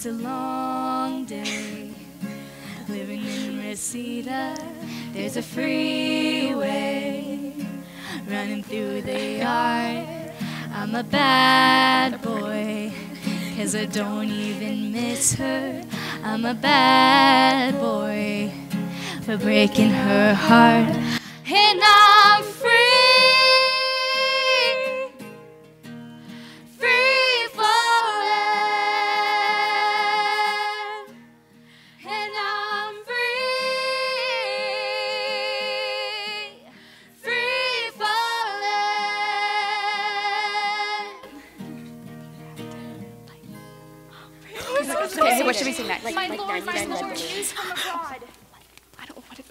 It's a long day living in Reseda. There's a freeway running through the yard. I'm a bad boy, 'cause I don't even miss her. I'm a bad boy for breaking her heart. And I'm free, free falling. And I'm free, free falling. Okay, so what should we sing next? My lord, news from abroad. I don't want to.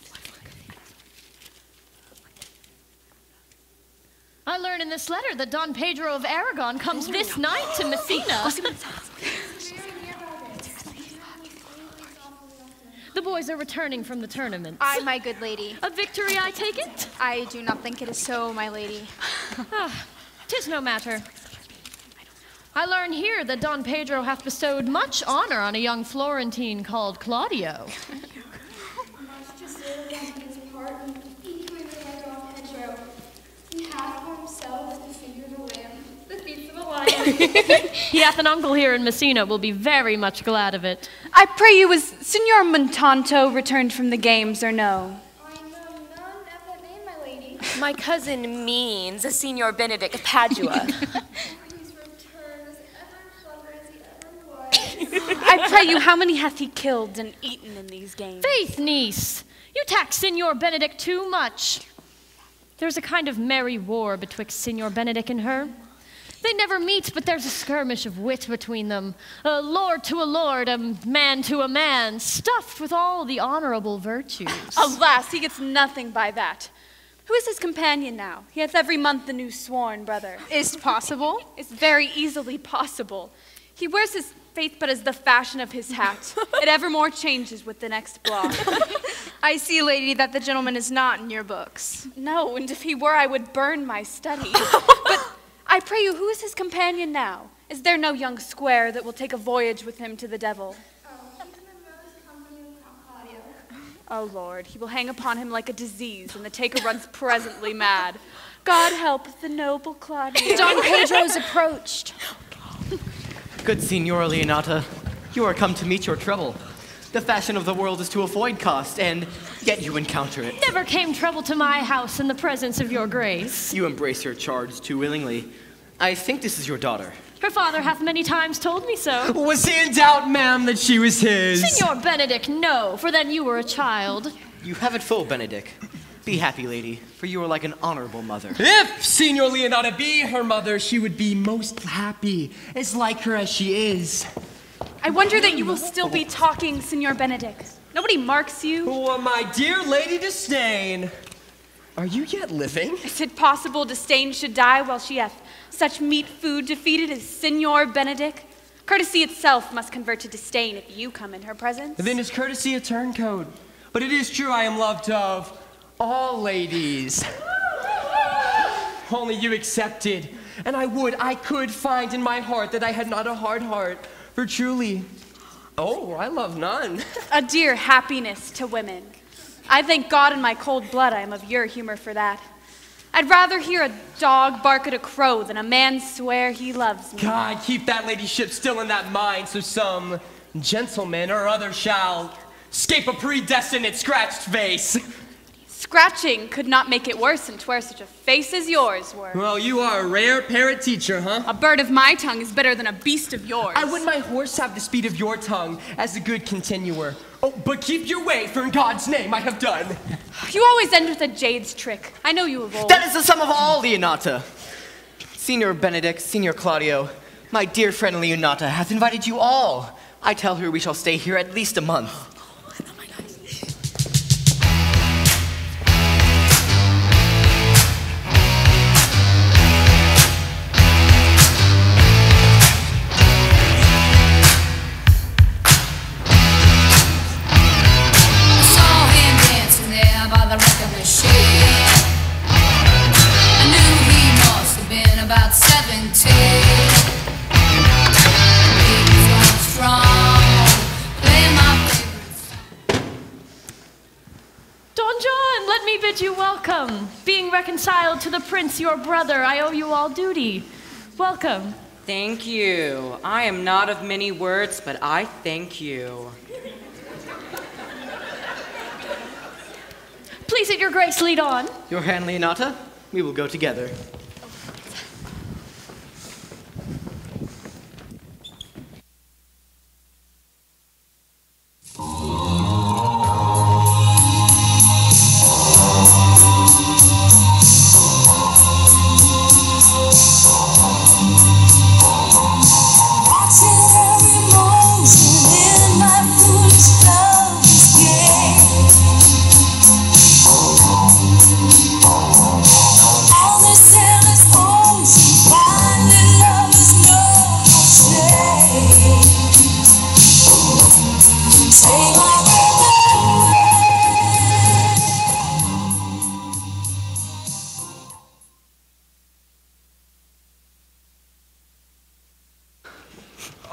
I learn in this letter that Don Pedro of Aragon comes this night to Messina. The boys are returning from the tournament. Aye, my good lady. A victory, I take it? I do not think it is so, my lady. 'Tis no matter. I learn here that Don Pedro hath bestowed much honor on a young Florentine called Claudio. He hath an uncle here in Messina, will be very much glad of it. I pray you, was Signor Montanto returned from the games or no? I know none of that name, my lady. My cousin means a Signor Benedict of Padua. He's returned as ever clever as he ever was. I pray you, how many hath he killed and eaten in these games? Faith, niece, you tax Signor Benedict too much. There's a kind of merry war betwixt Signor Benedict and her. They never meet, but there's a skirmish of wit between them. A lord to a lord, a man to a man, stuffed with all the honorable virtues. Alas, he gets nothing by that. Who is his companion now? He hath every month a new sworn brother. Is it possible? It's very easily possible. He wears his faith but as the fashion of his hat. It evermore changes with the next block. I see, lady, that the gentleman is not in your books. No, and if he were, I would burn my study. But I pray you, who is his companion now? Is there no young square that will take a voyage with him to the devil? Oh, Lord, he will hang upon him like a disease, and the taker runs presently mad. God help the noble Claudio. Don Pedro's approached. Good Signora Leonata, you are come to meet your trouble. The fashion of the world is to avoid cost, and yet you encounter it. Never came trouble to my house in the presence of your grace. You embrace your charge too willingly. I think this is your daughter. Her father hath many times told me so. Was he in doubt, ma'am, that she was his? Signor Benedict, no, for then you were a child. You have it full, Benedict. Be happy, lady, for you are like an honorable mother. If Signor Leonata be her mother, she would be most happy, as like her as she is. I wonder that you will still be talking, Signor Benedict. Nobody marks you. Oh, my dear Lady Disdain, are you yet living? Is it possible Disdain should die while she hath such meat food defeated as Signor Benedict? Courtesy itself must convert to disdain if you come in her presence. Then is courtesy a turncoat? But it is true I am loved of all ladies. Only you accepted, and I could find in my heart that I had not a hard heart. For truly, oh, I love none. A dear happiness to women. I thank God in my cold blood I am of your humor for that. I'd rather hear a dog bark at a crow than a man swear he loves me. God, keep that ladyship still in that mind, so some gentleman or other shall escape a predestinate scratched face. Scratching could not make it worse than to wear such a face as yours were. Well, you are a rare parrot teacher, huh? A bird of my tongue is better than a beast of yours. I would my horse have the speed of your tongue as a good continuer. Oh, but keep your way, for in God's name I have done. You always end with a jade's trick. I know you of old. That is the sum of all, Leonata. Signor Benedict, Signor Claudio, my dear friend Leonata hath invited you all. I tell her we shall stay here at least a month. About 17. He was strong. reconciled to the prince, your brother. I owe you all duty. Welcome. Thank you. I am not of many words, but I thank you. Please, at your grace, lead on. Your hand, Leonata. We will go together.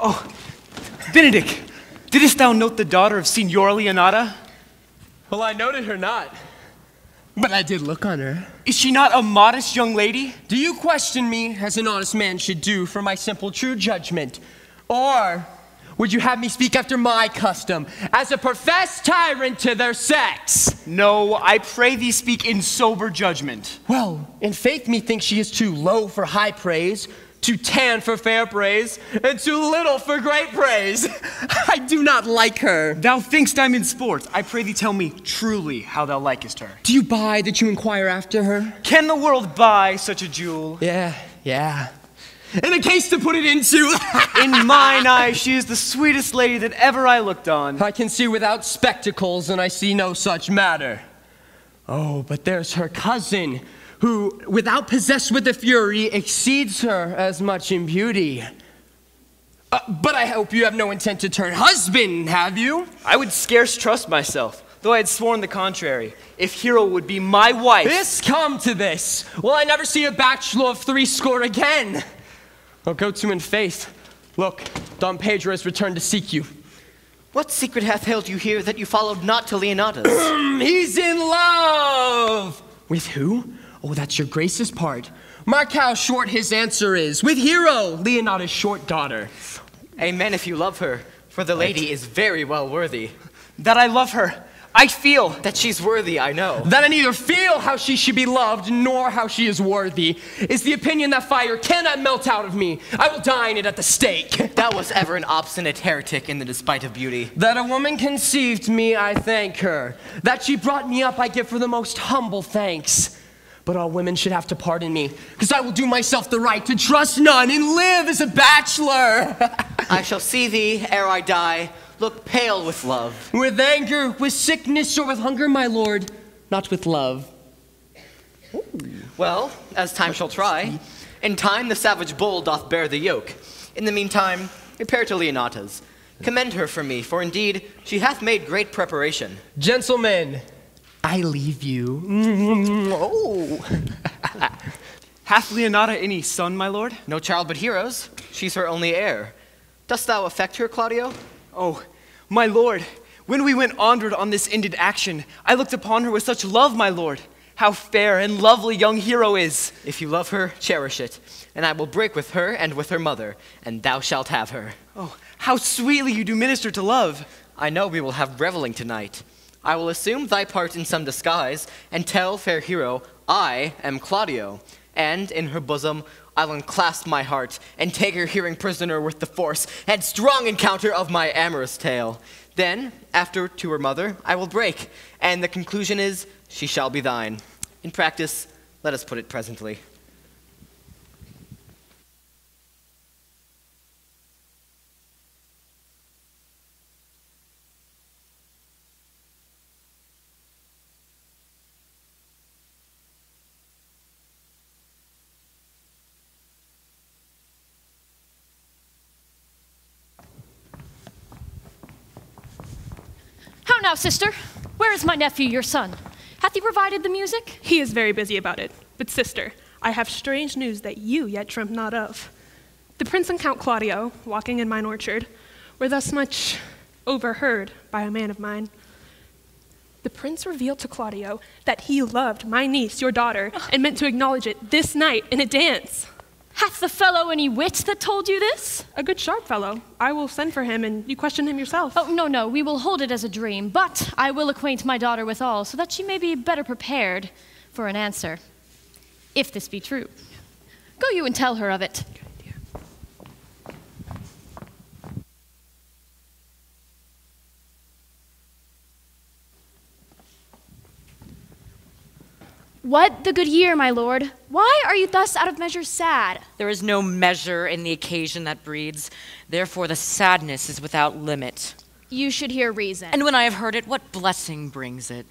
Oh, Benedict, didst thou note the daughter of Signora Leonata? Well, I noted her not, but I did look on her. Is she not a modest young lady? Do you question me, as an honest man should do, for my simple true judgment? Or would you have me speak after my custom, as a professed tyrant to their sex? No, I pray thee speak in sober judgment. Well, in faith methinks she is too low for high praise, too tan for fair praise, and too little for great praise. I do not like her. Thou thinkst I'm in sport. I pray thee tell me truly how thou likest her. Do you buy that you inquire after her? Can the world buy such a jewel? Yeah. And a case to put it into. In mine eyes, she is the sweetest lady that ever I looked on. I can see without spectacles, and I see no such matter. Oh, but there's her cousin, who, without possessed with the fury, exceeds her as much in beauty. But I hope you have no intent to turn husband, have you? I would scarce trust myself, though I had sworn the contrary, if Hero would be my wife. This come to this. Will I never see a bachelor of 80 again? I'll go to in faith. Look, Don Pedro has returned to seek you. What secret hath held you here that you followed not to Leonata's? He's in love! With who? Oh, that's your grace's part. Mark how short his answer is. With Hero, Leonata's short daughter. Amen if you love her, for the lady is very well worthy. That I love her. I feel. That she's worthy, I know. That I neither feel how she should be loved, nor how she is worthy, is the opinion that fire cannot melt out of me. I will die in it at the stake. Thou was ever an obstinate heretic in the despite of beauty. That a woman conceived me, I thank her. That she brought me up, I give for the most humble thanks. But all women should have to pardon me, because I will do myself the right to trust none and live as a bachelor. I shall see thee, ere I die, look pale with love. With anger, with sickness, or with hunger, my lord, not with love. Ooh. Well, as time shall try. In time the savage bull doth bear the yoke. In the meantime, repair to Leonata's. Commend her for me, for indeed she hath made great preparation. Gentlemen, I leave you. Oh. Hath Leonata any son, my lord? No child but Hero's. She's her only heir. Dost thou affect her, Claudio? Oh, my lord, when we went onward on this ended action, I looked upon her with such love, my lord. How fair and lovely young Hero is. If you love her, cherish it, and I will break with her and with her mother, and thou shalt have her. Oh, how sweetly you do minister to love. I know we will have reveling tonight. I will assume thy part in some disguise, and tell fair Hero I am Claudio, and in her bosom I'll unclasp my heart, and take her hearing prisoner with the force and strong encounter of my amorous tale. Then, after to her mother, I will break, and the conclusion is, she shall be thine. In practice, let us put it presently. How now, sister? Where is my nephew, your son? Hath he provided the music? He is very busy about it. But sister, I have strange news that you yet dreamt not of. The Prince and Count Claudio, walking in mine orchard, were thus much overheard by a man of mine. The prince revealed to Claudio that he loved my niece, your daughter, and meant to acknowledge it this night in a dance. Hath the fellow any wit that told you this? A good sharp fellow. I will send for him, and you question him yourself. Oh, no, we will hold it as a dream, but I will acquaint my daughter with all, so that she may be better prepared for an answer, if this be true. Go you and tell her of it. What the good year, my lord? Why are you thus out of measure sad? There is no measure in the occasion that breeds. Therefore, the sadness is without limit. You should hear reason. And when I have heard it, what blessing brings it?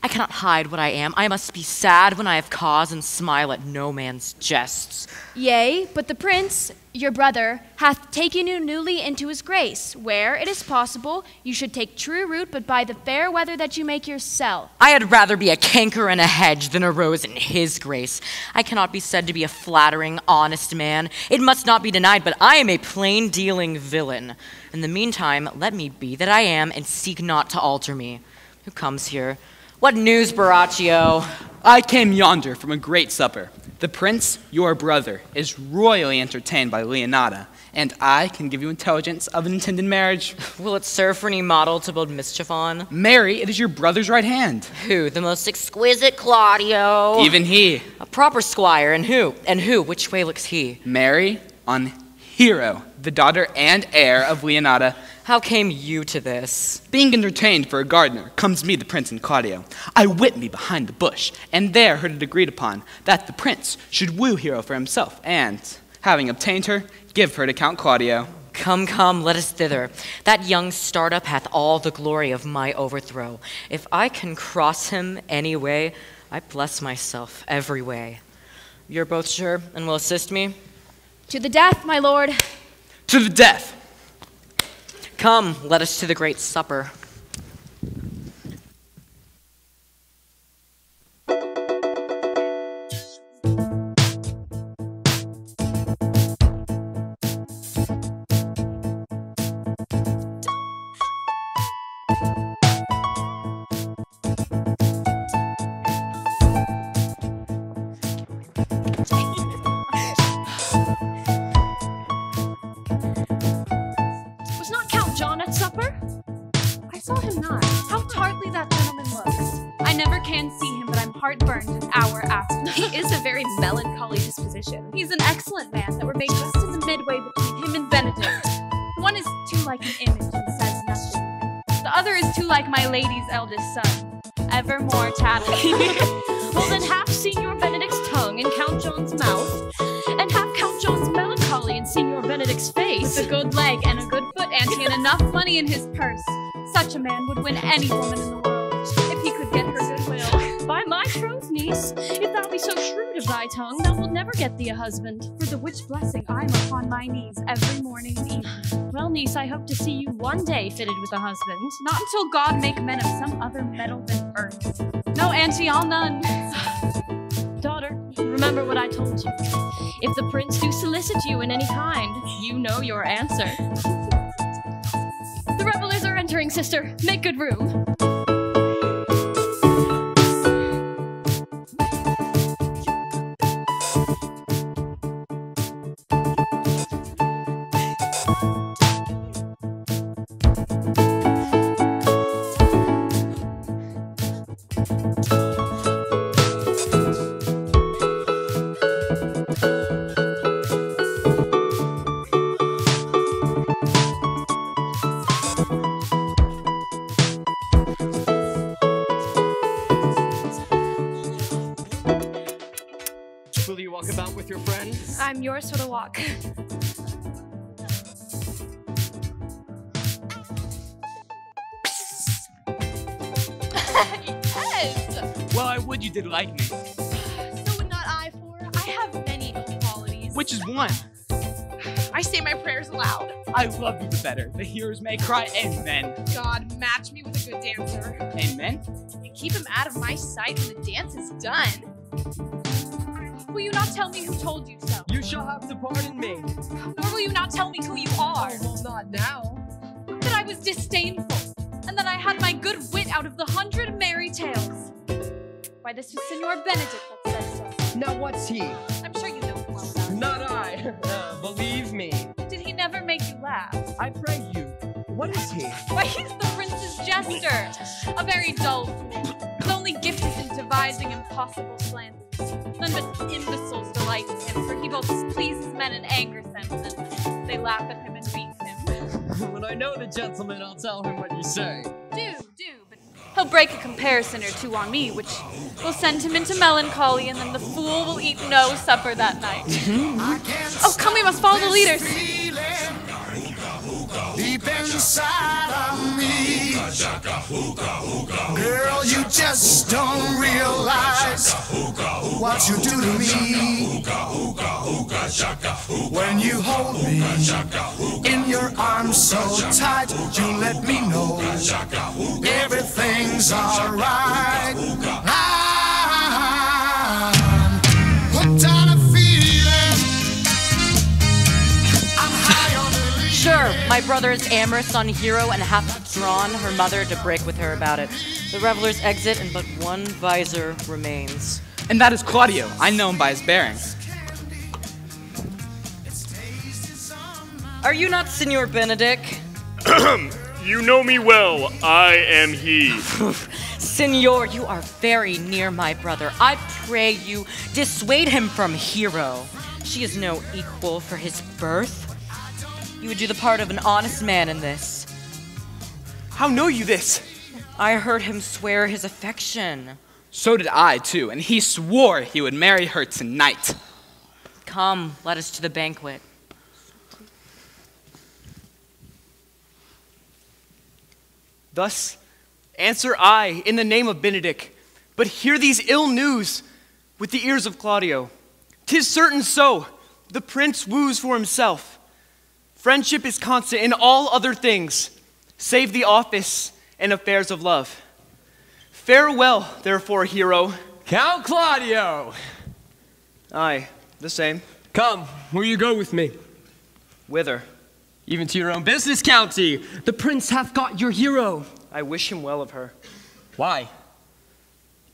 I cannot hide what I am. I must be sad when I have cause and smile at no man's jests. Yea, but the prince, your brother, hath taken you newly into his grace, where, it is possible, you should take true root but by the fair weather that you make yourself. I had rather be a canker in a hedge than a rose in his grace. I cannot be said to be a flattering, honest man. It must not be denied, but I am a plain-dealing villain. In the meantime, let me be that I am, and seek not to alter me. Who comes here? What news, Baraccio? I came yonder from a great supper. The prince, your brother, is royally entertained by Leonata, and I can give you intelligence of an intended marriage. Will it serve for any model to build mischief on? Mary, it is your brother's right hand. Who? The most exquisite Claudio? Even he. A proper squire, and who? And who? Which way looks he? Mary on Hero, the daughter and heir of Leonata. How came you to this? Being entertained for a gardener, comes me the prince and Claudio. I whipped me behind the bush, and there heard it agreed upon that the prince should woo Hero for himself, and, having obtained her, give her to Count Claudio. Come, let us thither. That young startup hath all the glory of my overthrow. If I can cross him any way, I bless myself every way. You're both sure and will assist me? To the death, my lord. To the death! Come, let us to the great supper. He is a very melancholy disposition. He's an excellent man that were made just in the midway between him and Benedict. One is too like an image and says nothing. The other is too like my lady's eldest son, evermore tattling. Well, then half Signor Benedict's tongue in Count John's mouth, and half Count John's melancholy in Signor Benedict's face. With a good leg and a good foot, auntie, and enough money in his purse, such a man would win any woman in the world, if he could get her goodwill. By my troth, niece, if thou be so shrewd of thy tongue, thou wilt never get thee a husband. For the which blessing I am upon my knees every morning and evening. Well, niece, I hope to see you one day fitted with a husband. Not until God make men of some other metal than earth. No, auntie, I'll none. Daughter, remember what I told you. If the prince do solicit you in any kind, you know your answer. The revelers are entering, sister. Make good room. Will you walk about with your friends? I'm yours for the walk. Yes! Well, I would you did like me. So would not I, for I have many ill qualities. Which is one? I say my prayers aloud. I love you the better. The hearers may cry amen. God, match me with a good dancer. Amen? And keep him out of my sight when the dance is done. Will you not tell me who told you so? You shall have to pardon me. Nor will you not tell me who you are. Well, not now. That I was disdainful, and that I had my good wit out of the 100 Why, this was Signor Benedict that said so. Now what's he? I'm sure you know him well enough. Not I. Believe me. Did he never make you laugh? I pray you. What is he? Why, he's the prince's jester. A very dull fool. His only gift is in devising impossible slanders. None but imbeciles delight in him, for he both pleases men and angers them, and they laugh at him and beat him. When I know the gentleman, I'll tell him what you say. Do, but he'll break a comparison or two on me, which will send him into melancholy, and then the fool will eat no supper that night. Oh, come, we must follow the leaders. Deep inside of me, girl, you just don't realize what you do to me. When you hold me in your arms so tight, you let me know everything's alright. I'm hooked on a feeling. I'm high on belief. Sure, my brother is amorous on Hero and hath drawn her mother to break with her about it. The revelers exit, and but one visor remains. And that is Claudio. I know him by his bearings. Are you not Signor Benedict? You know me well. I am he. Signor, you are very near my brother. I pray you dissuade him from Hero. She is no equal for his birth. You would do the part of an honest man in this. How know you this? I heard him swear his affection. So did I, too, and he swore he would marry her tonight. Come, let us to the banquet. Thus answer I in the name of Benedict, but hear these ill news with the ears of Claudio. 'Tis certain so, the prince woos for himself. Friendship is constant in all other things, save the office and affairs of love. Farewell, therefore, Hero. Count Claudio! Aye, the same. Come, will you go with me? Whither? Even to your own business, County. The prince hath got your Hero. I wish him well of her. Why?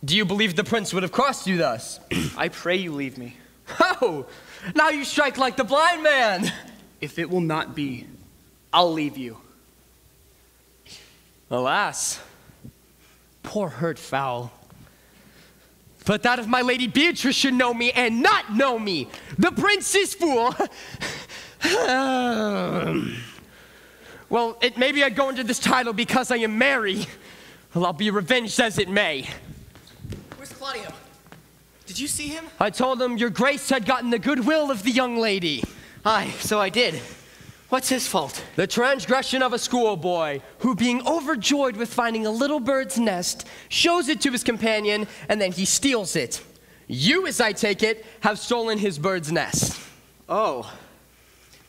Do you believe the prince would have crossed you thus? I pray you leave me. Oh, now you strike like the blind man. If it will not be, I'll leave you. Alas, poor hurt fowl. But that of my lady Beatrice should know me and not know me, the prince's fool. Well, it may be I go into this title because I am merry. Well, I'll be revenged as it may. Where's Claudio? Did you see him? I told him your grace had gotten the goodwill of the young lady. Aye, so I did. What's his fault? The transgression of a schoolboy who, being overjoyed with finding a little bird's nest, shows it to his companion, and then he steals it. You, as I take it, have stolen his bird's nest. Oh.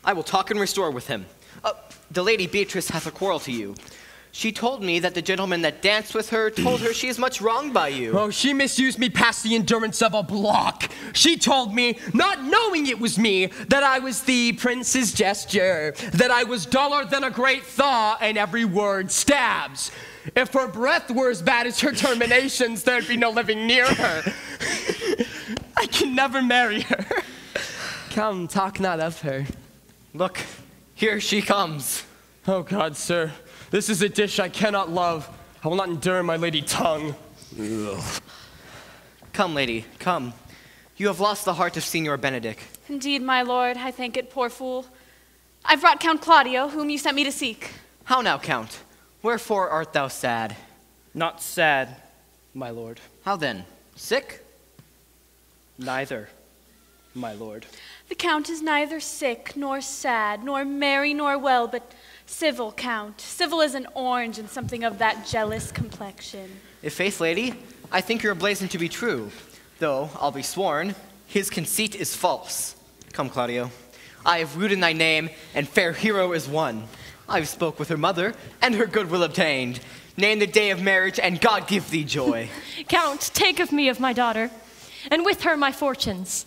I will talk and restore with him. The lady Beatrice hath a quarrel to you. She told me that the gentleman that danced with her told her she is much wronged by you. Oh, she misused me past the endurance of a block. She told me, not knowing it was me, that I was the prince's gesture, that I was duller than a great thaw, and every word stabs. If her breath were as bad as her terminations, there'd be no living near her. I can never marry her. Come, talk not of her. Look, here she comes. Oh God, sir, this is a dish I cannot love. I will not endure my lady tongue. Ugh. Come, lady, come. You have lost the heart of Signor Benedict. Indeed, my lord, I thank it, poor fool. I've brought Count Claudio, whom you sent me to seek. How now, Count? Wherefore art thou sad? Not sad, my lord. How then? Sick? Neither, my lord. The Count is neither sick, nor sad, nor merry, nor well, but civil, Count. Civil as an orange and something of that jealous complexion. If faith, lady, I think your blazon to be true, though, I'll be sworn, his conceit is false. Come, Claudio. I have wooed in thy name, and fair Hero is won. I've spoke with her mother, and her goodwill obtained. Name the day of marriage, and God give thee joy. Count, take of me of my daughter, and with her my fortunes.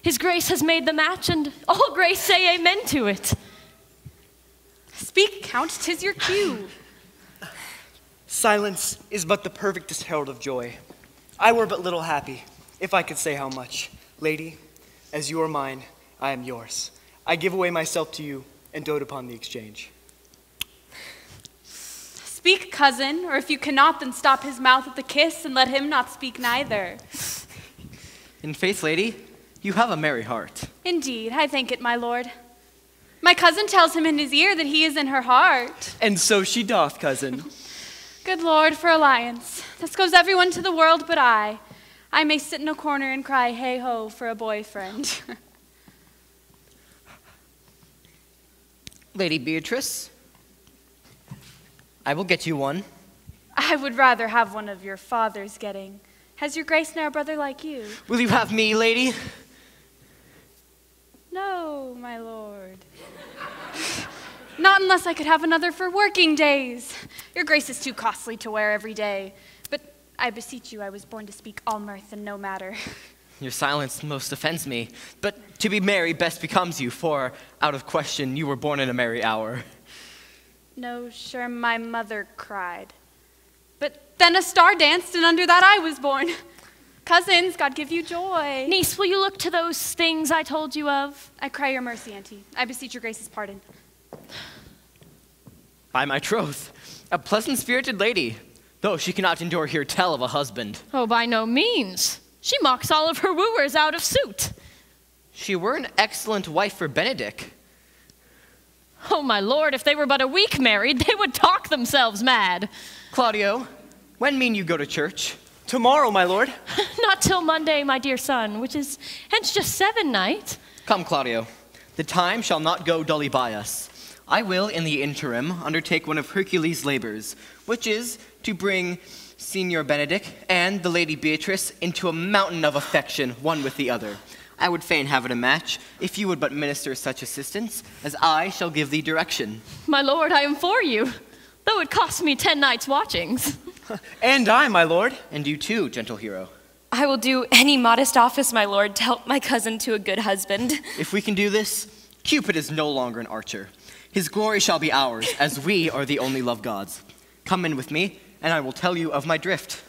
His grace has made the match, and all grace say amen to it. Speak, Count, 'tis your cue. Silence is but the perfectest herald of joy. I were but little happy, if I could say how much. Lady, as you are mine, I am yours. I give away myself to you and dote upon the exchange. Speak, cousin, or if you cannot, then stop his mouth with a kiss and let him not speak neither. In faith, lady, you have a merry heart. Indeed, I thank it, my lord. My cousin tells him in his ear that he is in her heart. And so she doth, cousin. Good Lord, for alliance. Thus goes everyone to the world but I. I may sit in a corner and cry, hey-ho, for a boyfriend. Lady Beatrice, I will get you one. I would rather have one of your father's getting. Has your grace now a brother like you? Will you have me, lady? No, my lord. Not unless I could have another for working days. Your grace is too costly to wear every day. But I beseech you, I was born to speak all mirth and no matter. Your silence most offends me, but to be merry best becomes you, for, out of question, you were born in a merry hour. No, sure, my mother cried. But then a star danced, and under that I was born. Cousins, God give you joy. Niece, will you look to those things I told you of? I cry your mercy, auntie. I beseech your grace's pardon. By my troth, a pleasant-spirited lady, though she cannot endure hear tell of a husband. Oh, by no means. She mocks all of her wooers out of suit. She were an excellent wife for Benedick. Oh, my lord, if they were but a week married, they would talk themselves mad. Claudio, when mean you go to church? Tomorrow, my lord. Not till Monday, my dear son, which is hence just 7 night. Come, Claudio. The time shall not go dully by us. I will, in the interim, undertake one of Hercules' labors, which is to bring Signor Benedick and the Lady Beatrice into a mountain of affection, one with the other. I would fain have it a match, if you would but minister such assistance, as I shall give thee direction. My lord, I am for you, though it cost me 10 nights' watchings. And I, my lord. And you too, gentle hero. I will do any modest office, my lord, to help my cousin to a good husband. If we can do this, Cupid is no longer an archer. His glory shall be ours, as we are the only love gods. Come in with me, and I will tell you of my drift.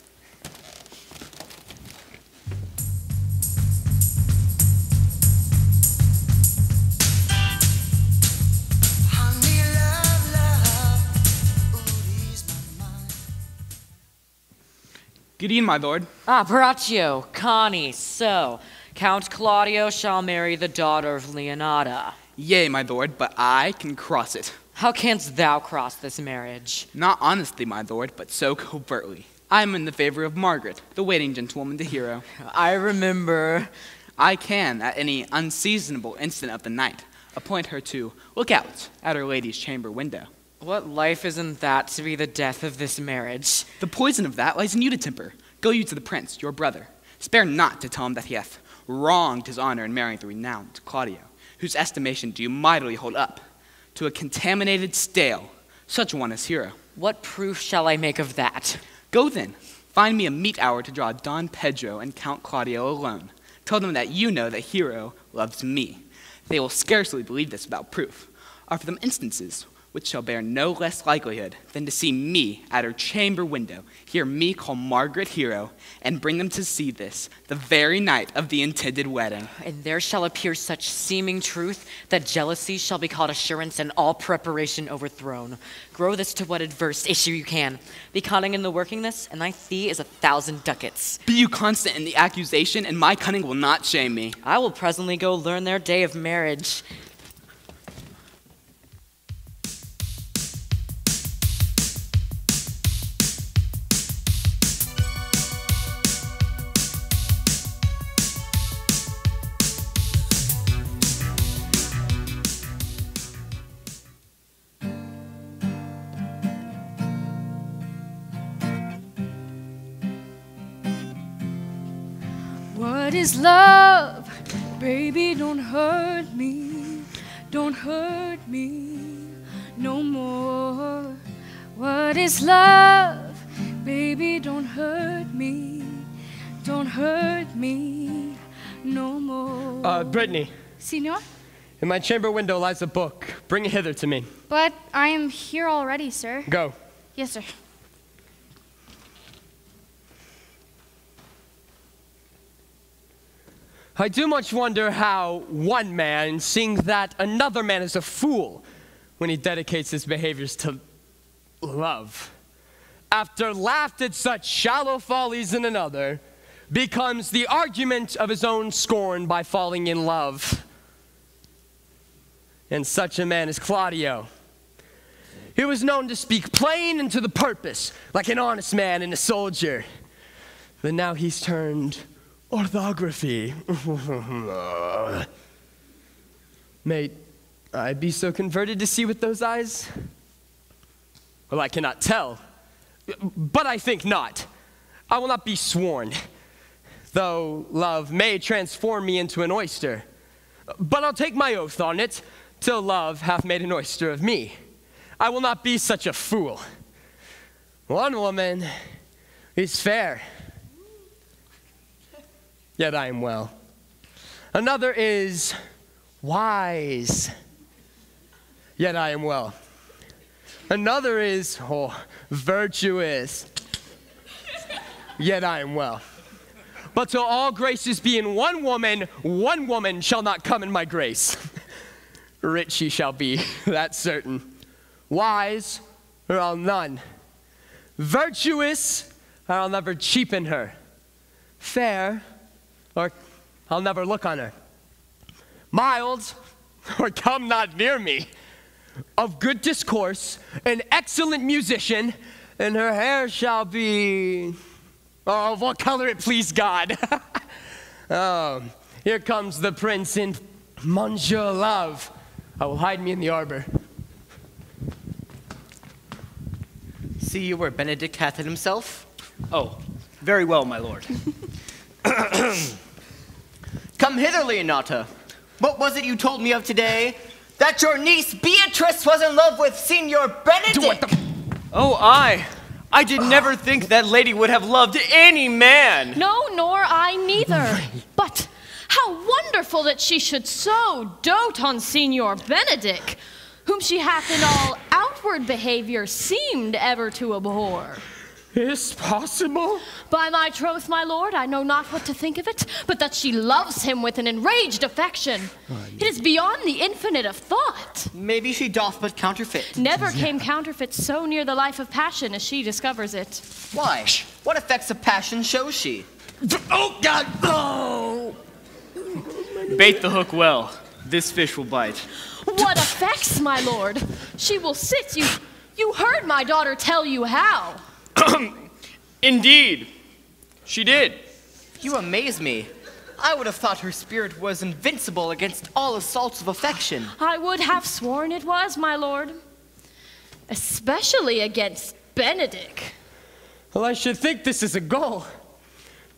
Good evening, my lord. Ah, Braccio, Connie, so, Count Claudio shall marry the daughter of Leonata. Yea, my lord, but I can cross it. How canst thou cross this marriage? Not honestly, my lord, but so covertly. I am in the favor of Margaret, the waiting gentlewoman to Hero. I remember. I can, at any unseasonable instant of the night, appoint her to look out at her lady's chamber window. What life isn't that to be the death of this marriage? The poison of that lies in you to temper. Go you to the prince, your brother. Spare not to tell him that he hath wronged his honor in marrying the renowned Claudio, whose estimation do you mightily hold up to a contaminated stale, such one as Hero. What proof shall I make of that? Go then, find me a meet hour to draw Don Pedro and Count Claudio alone. Tell them that you know that Hero loves me. They will scarcely believe this without proof. Offer them instances which shall bear no less likelihood than to see me at her chamber window, hear me call Margaret Hero, and bring them to see this, the very night of the intended wedding. And there shall appear such seeming truth that jealousy shall be called assurance and all preparation overthrown. Grow this to what adverse issue you can. Be cunning in the working this, and thy fee is 1,000 ducats. Be you constant in the accusation, and my cunning will not shame me. I will presently go learn their day of marriage. What is love? Baby, don't hurt me. Don't hurt me no more. What is love? Baby, don't hurt me. Don't hurt me no more. Brittany. Signor? In my chamber window lies a book. Bring it hither to me. But I am here already, sir. Go. Yes, sir. I do much wonder how one man, seeing that another man is a fool when he dedicates his behaviors to love, after laughed at such shallow follies in another, becomes the argument of his own scorn by falling in love. And such a man is Claudio. He was known to speak plain and to the purpose, like an honest man and a soldier. But now he's turned orthography. May I be so converted to see with those eyes? Well, I cannot tell, but I think not. I will not be sworn, though love may transform me into an oyster. But I'll take my oath on it, till love hath made an oyster of me. I will not be such a fool. One woman is fair, yet I am well. Another is wise, yet I am well. Another is virtuous, yet I am well. But till all graces be in one woman shall not come in my grace. Rich she shall be, that's certain. Wise, or I'll none. Virtuous, or I'll never cheapen her. Fair, or I'll never look on her. Mild, or come not near me. Of good discourse, an excellent musician, and her hair shall be, of what color it please God. Oh, here comes the prince in Monsieur Love. I will hide me in the arbor. See you where Benedict hath hid himself? Oh, very well, my lord. Come hither, Leonata. What was it you told me of today? That your niece Beatrice was in love with Signor Benedict! Oh, I did never think that lady would have loved any man. No, nor I neither. But how wonderful that she should so dote on Signor Benedict, whom she hath in all outward behavior seemed ever to abhor. Is possible? By my troth, my lord, I know not what to think of it, but that she loves him with an enraged affection. It is beyond the infinite of thought. Maybe she doth but counterfeit. Never came counterfeit so near the life of passion as she discovers it. Why? What effects of passion shows she? Oh, God! Oh! Bait the hook well. This fish will bite. What effects, my lord? She will sit. You heard my daughter tell you how. Indeed, she did. You amaze me. I would have thought her spirit was invincible against all assaults of affection. I would have sworn it was, my lord. Especially against Benedict. Well, I should think this is a goal.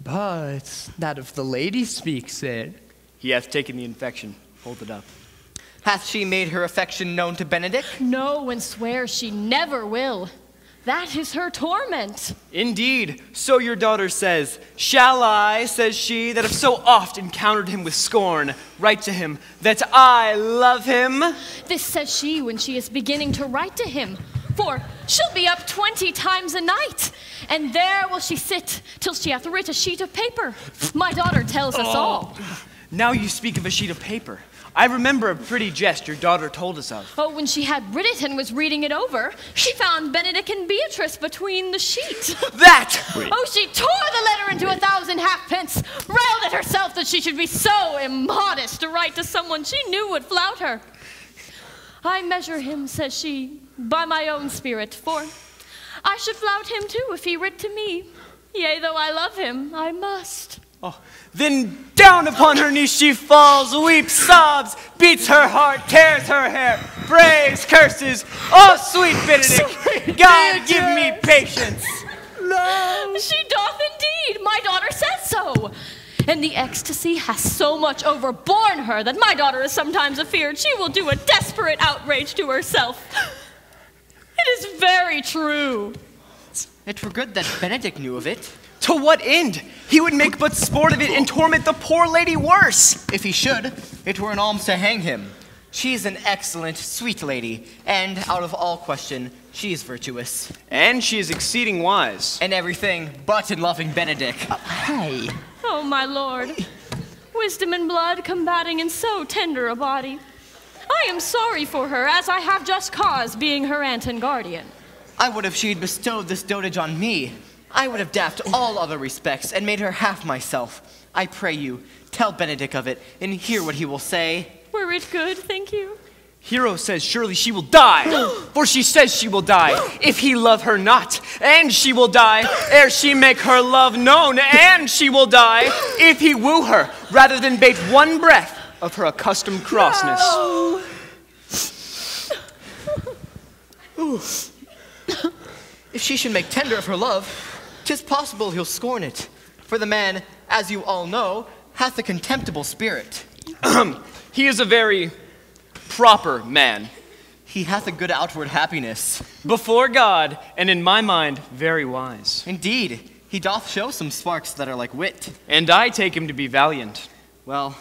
But that if the lady speaks it. He hath taken the infection. Hold it up. Hath she made her affection known to Benedict? No, and swears she never will. That is her torment. Indeed, so your daughter says. Shall I, says she, that have so oft encountered him with scorn, write to him that I love him? This says she when she is beginning to write to him. For she'll be up 20 times a night, and there will she sit till she hath writ a sheet of paper. My daughter tells us all. Now you speak of a sheet of paper. I remember a pretty jest your daughter told us of. Oh, when she had writ it and was reading it over, she found Benedict and Beatrice between the sheet. That! Oh, she tore the letter into 1,000 halfpence, railed at herself that she should be so immodest to write to someone she knew would flout her. I measure him, says she, by my own spirit, for I should flout him too if he writ to me. Yea, though I love him, I must. Oh, then down upon her knees she falls, weeps, sobs, beats her heart, tears her hair, braves, curses. Oh, sweet Benedict, God give me patience. No. She doth indeed. My daughter says so. And the ecstasy has so much overborne her that my daughter is sometimes afeard she will do a desperate outrage to herself. It is very true. It were good that Benedict knew of it. To what end? He would make but sport of it and torment the poor lady worse. If he should, it were an alms to hang him. She is an excellent, sweet lady, and out of all question, she is virtuous. And she is exceeding wise. And everything but in loving Benedict. Hey. Oh, my lord. wisdom and blood combating in so tender a body. I am sorry for her, as I have just cause, being her aunt and guardian. I would, if she'd bestowed this dotage on me, I would have daffed all other respects and made her half myself. I pray you, tell Benedict of it, and hear what he will say. Were it good, thank you. Hero says surely she will die, for she says she will die, if he love her not, and she will die, ere she make her love known, and she will die, if he woo her, rather than bate one breath of her accustomed crossness. No. If she should make tender of her love, 'tis possible he'll scorn it, for the man, as you all know, hath a contemptible spirit. He is a very proper man. He hath a good outward happiness. Before God, and in my mind, very wise. Indeed, he doth show some sparks that are like wit. And I take him to be valiant. Well,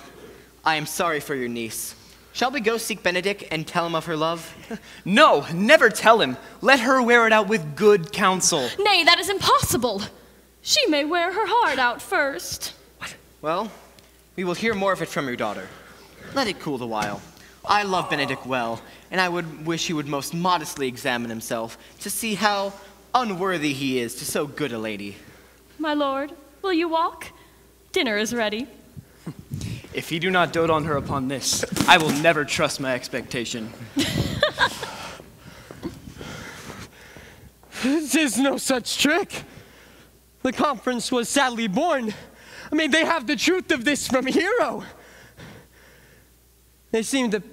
I am sorry for your niece. Shall we go seek Benedict and tell him of her love? No, never tell him. Let her wear it out with good counsel. Nay, that is impossible. She may wear her heart out first. Well, we will hear more of it from your daughter. Let it cool the while. I love Benedict well, and I would wish he would most modestly examine himself to see how unworthy he is to so good a lady. My lord, will you walk? Dinner is ready. If he do not dote on her upon this, I will never trust my expectation. 'Tis no such trick. The conference was sadly born. I mean, they have the truth of this from Hero. They seem to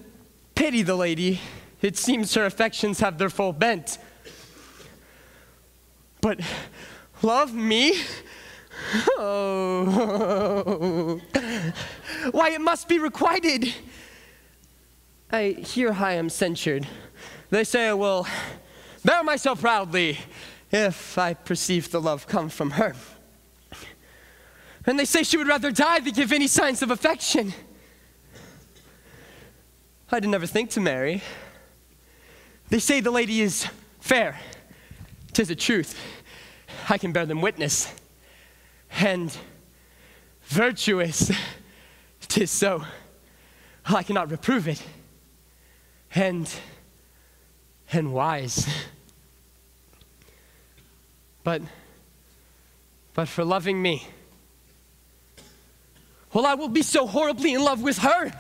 pity the lady. It seems her affections have their full bent. But love me? Oh. Why, it must be requited. I hear how I am censured. They say I will bear myself proudly if I perceive the love come from her. And they say she would rather die than give any signs of affection. I did never think to marry. They say the lady is fair. 'Tis a truth. I can bear them witness. And virtuous. 'Tis so. I cannot reprove it. And wise. But for loving me, well, I will be so horribly in love with her.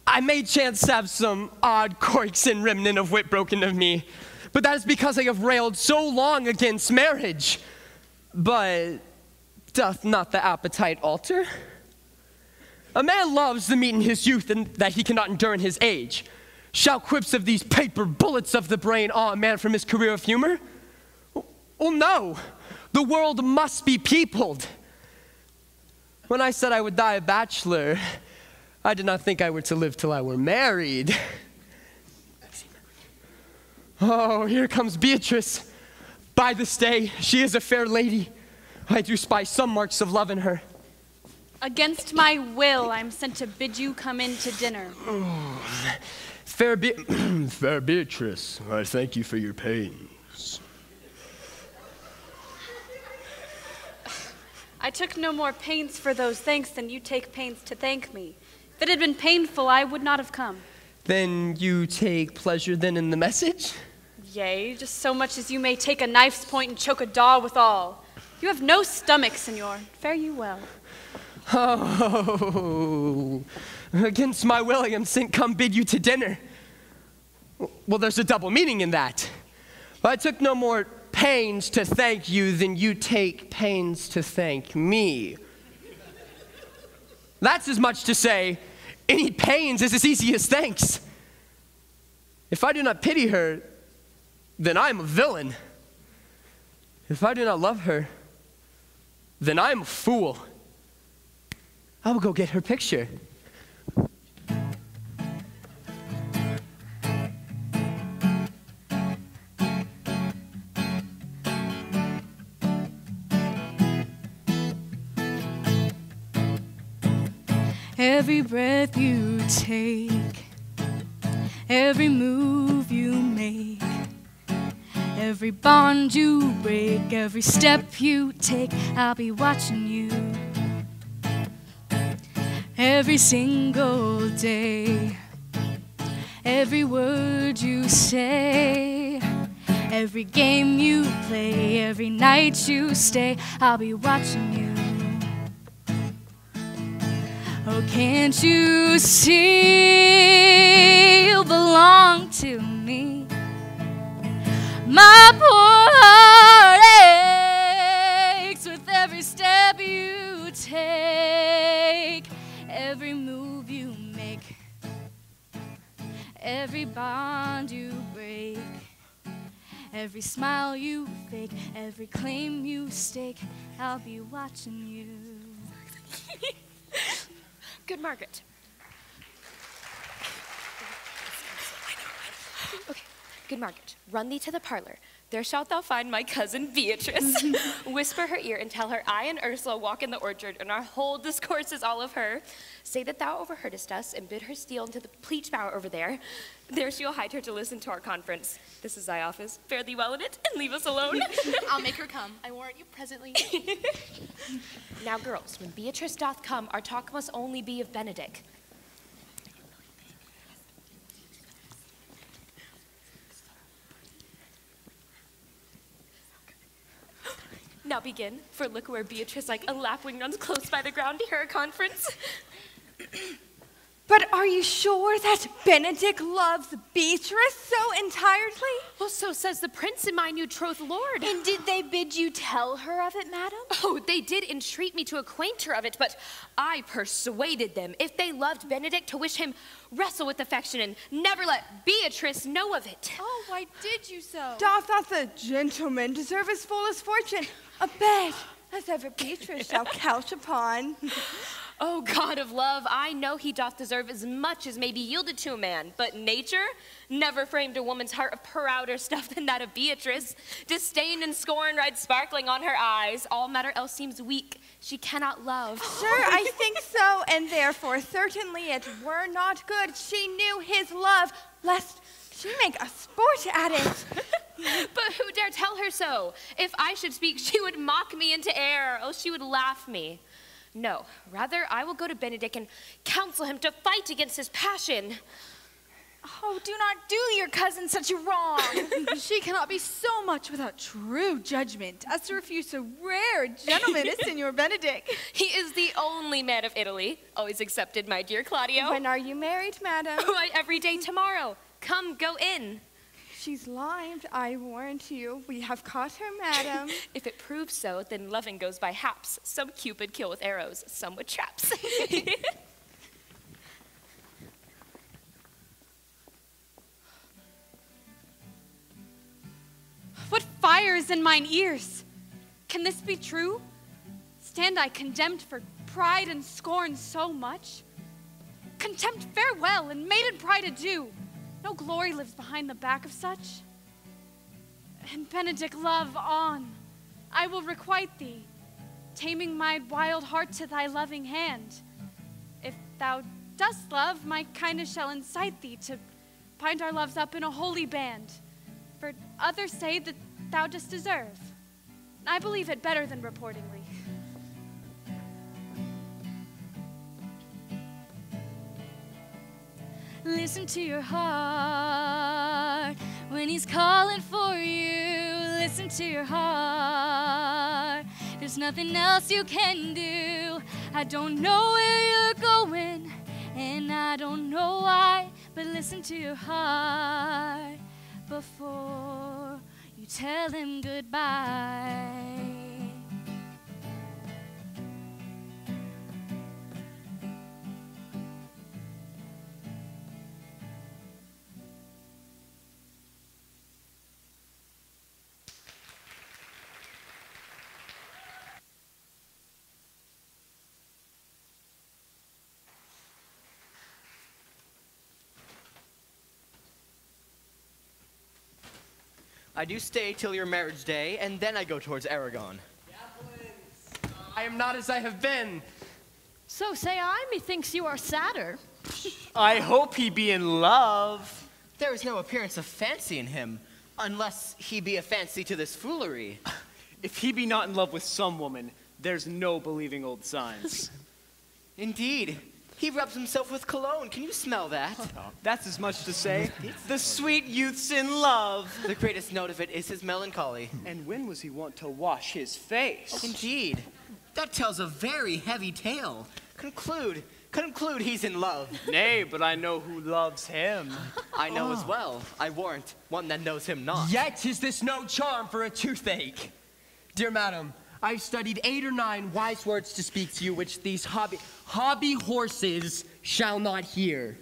I may chance have some odd quirks and remnant of wit broken of me, but that is because I have railed so long against marriage. But doth not the appetite alter? A man loves the meat in his youth and that he cannot endure in his age. Shall quips of these paper bullets of the brain awe a man from his career of humor? Well, no. The world must be peopled. When I said I would die a bachelor, I did not think I were to live till I were married. Oh, here comes Beatrice. By this day, she is a fair lady. I do spy some marks of love in her. Against my will, I'm sent to bid you come in to dinner. Fair Beatrice, I thank you for your pains. I took no more pains for those thanks than you take pains to thank me. If it had been painful, I would not have come. Then you take pleasure then in the message? Yea, just so much as you may take a knife's point and choke a daw withal. You have no stomach, senor. Fare you well. Oh, against my will I am sent come bid you to dinner. Well, there's a double meaning in that. I took no more pains to thank you than you take pains to thank me. That's as much to say, any pains is as easy as thanks. If I do not pity her, then I am a villain. If I do not love her, then I am a fool. I will go get her picture. Every breath you take, every move you make, every bond you break, every step you take, I'll be watching you. every single day. Every word you say, every game you play, every night you stay, I'll be watching you. Oh, can't you see you belong to me? My poor heart aches with every step you take, every move you make, every bond you break, every smile you fake, every claim you stake, I'll be watching you. Good Margaret. Okay, good Margaret, run thee to the parlor. There shalt thou find my cousin Beatrice. Whisper her ear and tell her I and Ursula walk in the orchard, and our whole discourse is all of her. Say that thou overheardest us, and bid her steal into the pleach bower over there. There she'll hide her to listen to our conference. This is thy office. Fare thee well in it, and leave us alone. I'll make her come. I warrant you presently. Now, girls, when Beatrice doth come, our talk must only be of Benedict. Now begin, for look where Beatrice like a lapwing runs close by the ground to hear a conference. But are you sure that Benedict loves Beatrice so entirely? Well, so says the prince and my new troth lord. And did they bid you tell her of it, madam? Oh, they did entreat me to acquaint her of it, but I persuaded them, if they loved Benedict, to wish him wrestle with affection and never let Beatrice know of it. Oh, why did you so? Doth not the gentleman deserve his fullest fortune, a bed as ever Beatrice shall couch upon? Oh, God of love, I know he doth deserve as much as may be yielded to a man, but nature never framed a woman's heart of prouder stuff than that of Beatrice. Disdain and scorn ride sparkling on her eyes. All matter else seems weak. She cannot love. Sure, I think so, and therefore certainly it were not good she knew his love, lest she make a sport at it. But who dare tell her so? If I should speak, she would mock me into air. Oh, she would laugh me. No, rather I will go to Benedict and counsel him to fight against his passion. Oh, do not do your cousin such a wrong. She cannot be so much without true judgment as to refuse so rare a gentleman as Signor Benedict. He is the only man of Italy. Always accepted, my dear Claudio. When are you married, madam? Why, every day tomorrow. Come, go in. She's limed, I warrant you. We have caught her, madam. If it proves so, then loving goes by haps. Some Cupid kill with arrows, some with traps. What fire is in mine ears? Can this be true? Stand I condemned for pride and scorn so much? Contempt farewell, and maiden pride adieu. No glory lives behind the back of such. And Benedict, love on. I will requite thee, taming my wild heart to thy loving hand. If thou dost love, my kindness shall incite thee to bind our loves up in a holy band. For others say that thou dost deserve. I believe it better than reportingly. Listen to your heart when he's calling for you. Listen to your heart. There's nothing else you can do. I don't know where you're going, and I don't know why, but listen to your heart before you tell him goodbye. I do stay till your marriage day, and then I go towards Aragon. I am not as I have been. So say I, methinks you are sadder. I hope he be in love. There is no appearance of fancy in him, unless he be a fancy to this foolery. If he be not in love with some woman, there's no believing old signs. Indeed, He rubs himself with cologne. Can you smell that? That's as much to say. The sweet youth's in love. The greatest note of it is his melancholy. And when was he wont to wash his face? Indeed. That tells a very heavy tale. Conclude he's in love. Nay, but I know who loves him. I know as well. I warrant one that knows him not. Yet is this no charm for a toothache. Dear madam, I've studied 8 or 9 wise words to speak to you, which these hobby horses shall not hear.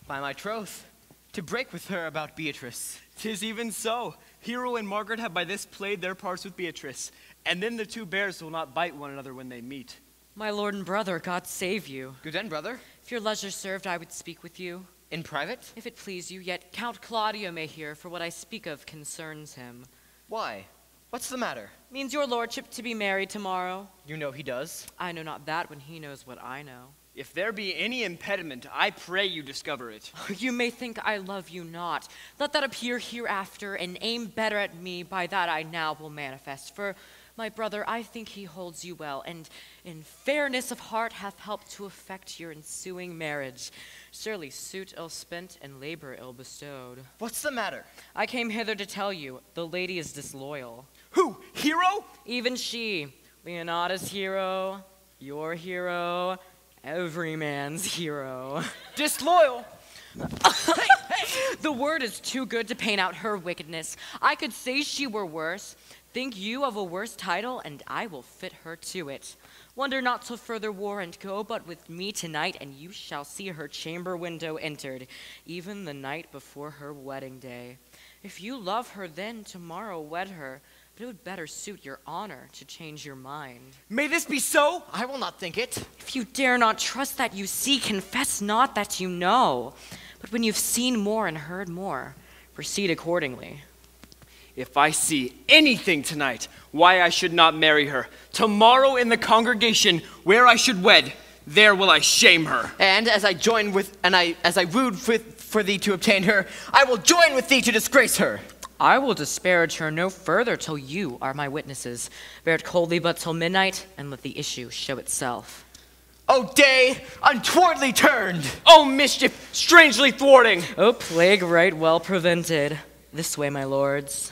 By my troth, to break with her about Beatrice. 'Tis even so. Hero and Margaret have by this played their parts with Beatrice, and then the 2 bears will not bite one another when they meet. My lord and brother, God save you. Good end, brother. If your leisure served, I would speak with you. In private? If it please you, yet Count Claudio may hear, for what I speak of concerns him. Why? What's the matter? Means your lordship to be married tomorrow. You know he does. I know not that when he knows what I know. If there be any impediment, I pray you discover it. You may think I love you not. Let that appear hereafter, and aim better at me, by that I now will manifest. For my brother, I think he holds you well, and in fairness of heart hath helped to effect your ensuing marriage. Surely suit ill spent and labor ill bestowed. What's the matter? I came hither to tell you, the lady is disloyal. Who? Hero? Even she. Leonada's hero, your hero, every man's hero. Disloyal? The word is too good to paint out her wickedness. I could say she were worse. Think you of a worse title, and I will fit her to it. Wonder not till further war, and go but with me tonight, and you shall see her chamber window entered, even the night before her wedding day. If you love her, then tomorrow wed her, but it would better suit your honor to change your mind. May this be so? I will not think it. If you dare not trust that you see, confess not that you know. But when you've seen more and heard more, proceed accordingly. If I see anything tonight, why I should not marry her, tomorrow in the congregation where I should wed, there will I shame her. And as I wooed for thee to obtain her, I will join with thee to disgrace her. I will disparage her no further till you are my witnesses. Bear it coldly but till midnight, and let the issue show itself. O day untowardly turned! O mischief strangely thwarting! O plague right well prevented. This way, my lords.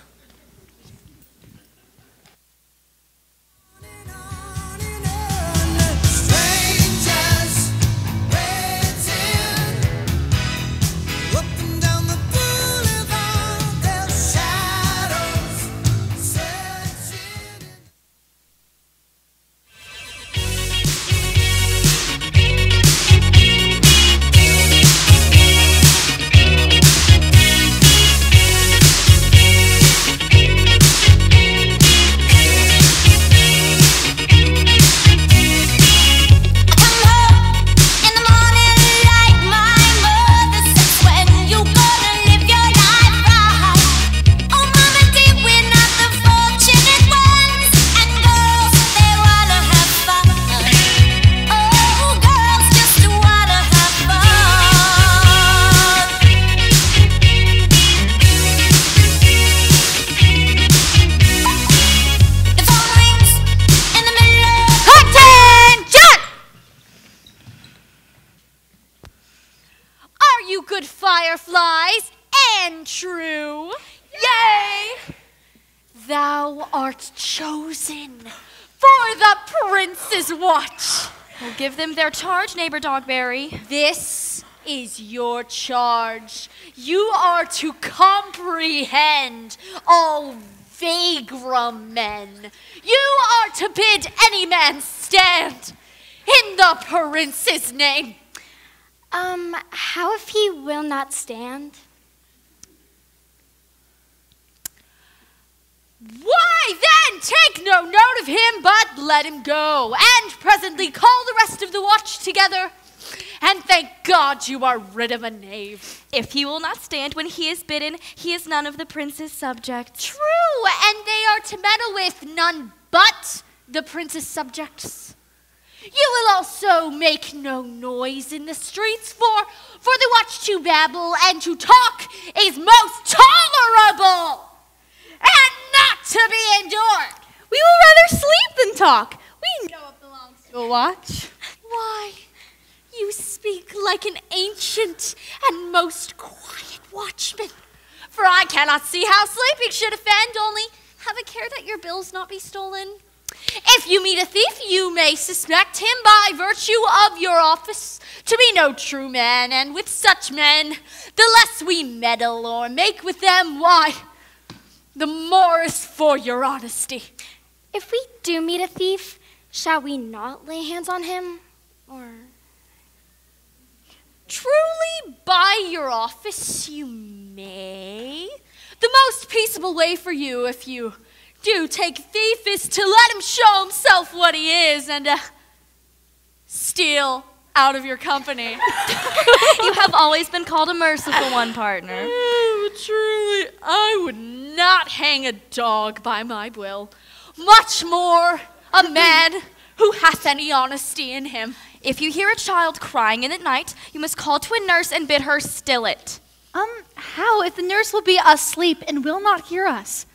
Fireflies and true. Yay! Thou art chosen for the prince's watch. We'll give them their charge, neighbor Dogberry. This is your charge. You are to comprehend all vagrom men. You are to bid any man stand in the prince's name. How if he will not stand? Why then, take no note of him, but let him go, and presently call the rest of the watch together, and thank God you are rid of a knave. If he will not stand when he is bidden, he is none of the prince's subjects. True, and they are to meddle with none but the prince's subjects. You will also make no noise in the streets, for the watch to babble and to talk is most tolerable, and not to be endured. We will rather sleep than talk. We know it belongs to a watch. Why, you speak like an ancient and most quiet watchman. For I cannot see how sleeping should offend, only have a care that your bills not be stolen. If you meet a thief, you may suspect him by virtue of your office to be no true man, and with such men, the less we meddle or make with them, why, the more is for your honesty. If we do meet a thief, shall we not lay hands on him, or? Truly, by your office, you may. The most peaceable way for you, if you do take a thief, is to let him show himself what he is and steal out of your company. You have always been called a merciful one, partner. Oh, truly, I would not hang a dog by my will, much more a man who hath any honesty in him. If you hear a child crying in at night, you must call to a nurse and bid her still it. How if the nurse will be asleep and will not hear us?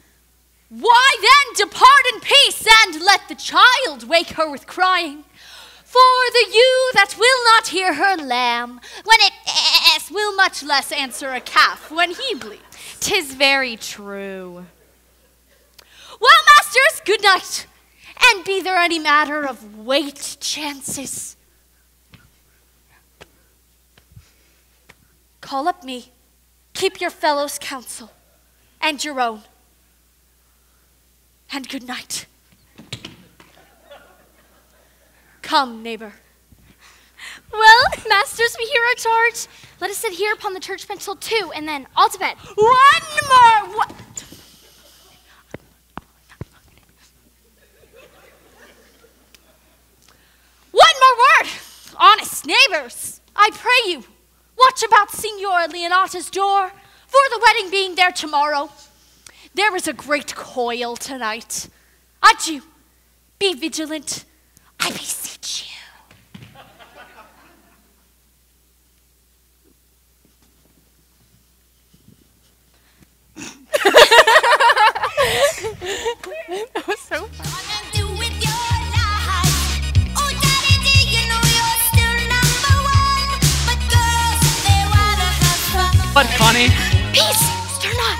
Why then depart in peace and let the child wake her with crying. For the ewe that will not hear her lamb when it will much less answer a calf when he bleats. 'Tis very true. Well, masters, good night. And be there any matter of weight chances, call up me. Keep your fellows' counsel and your own. And good night. Come, neighbor. Well, masters, we hear our charge. Let us sit here upon the church bench till 2, and then all to bed. One more. One more word, honest neighbors. I pray you, watch about Signora Leonata's door, for the wedding being there tomorrow. There is a great coil tonight. Adieu. Be vigilant, I beseech you. That was so fun. What, Connie? Peace! Stir not!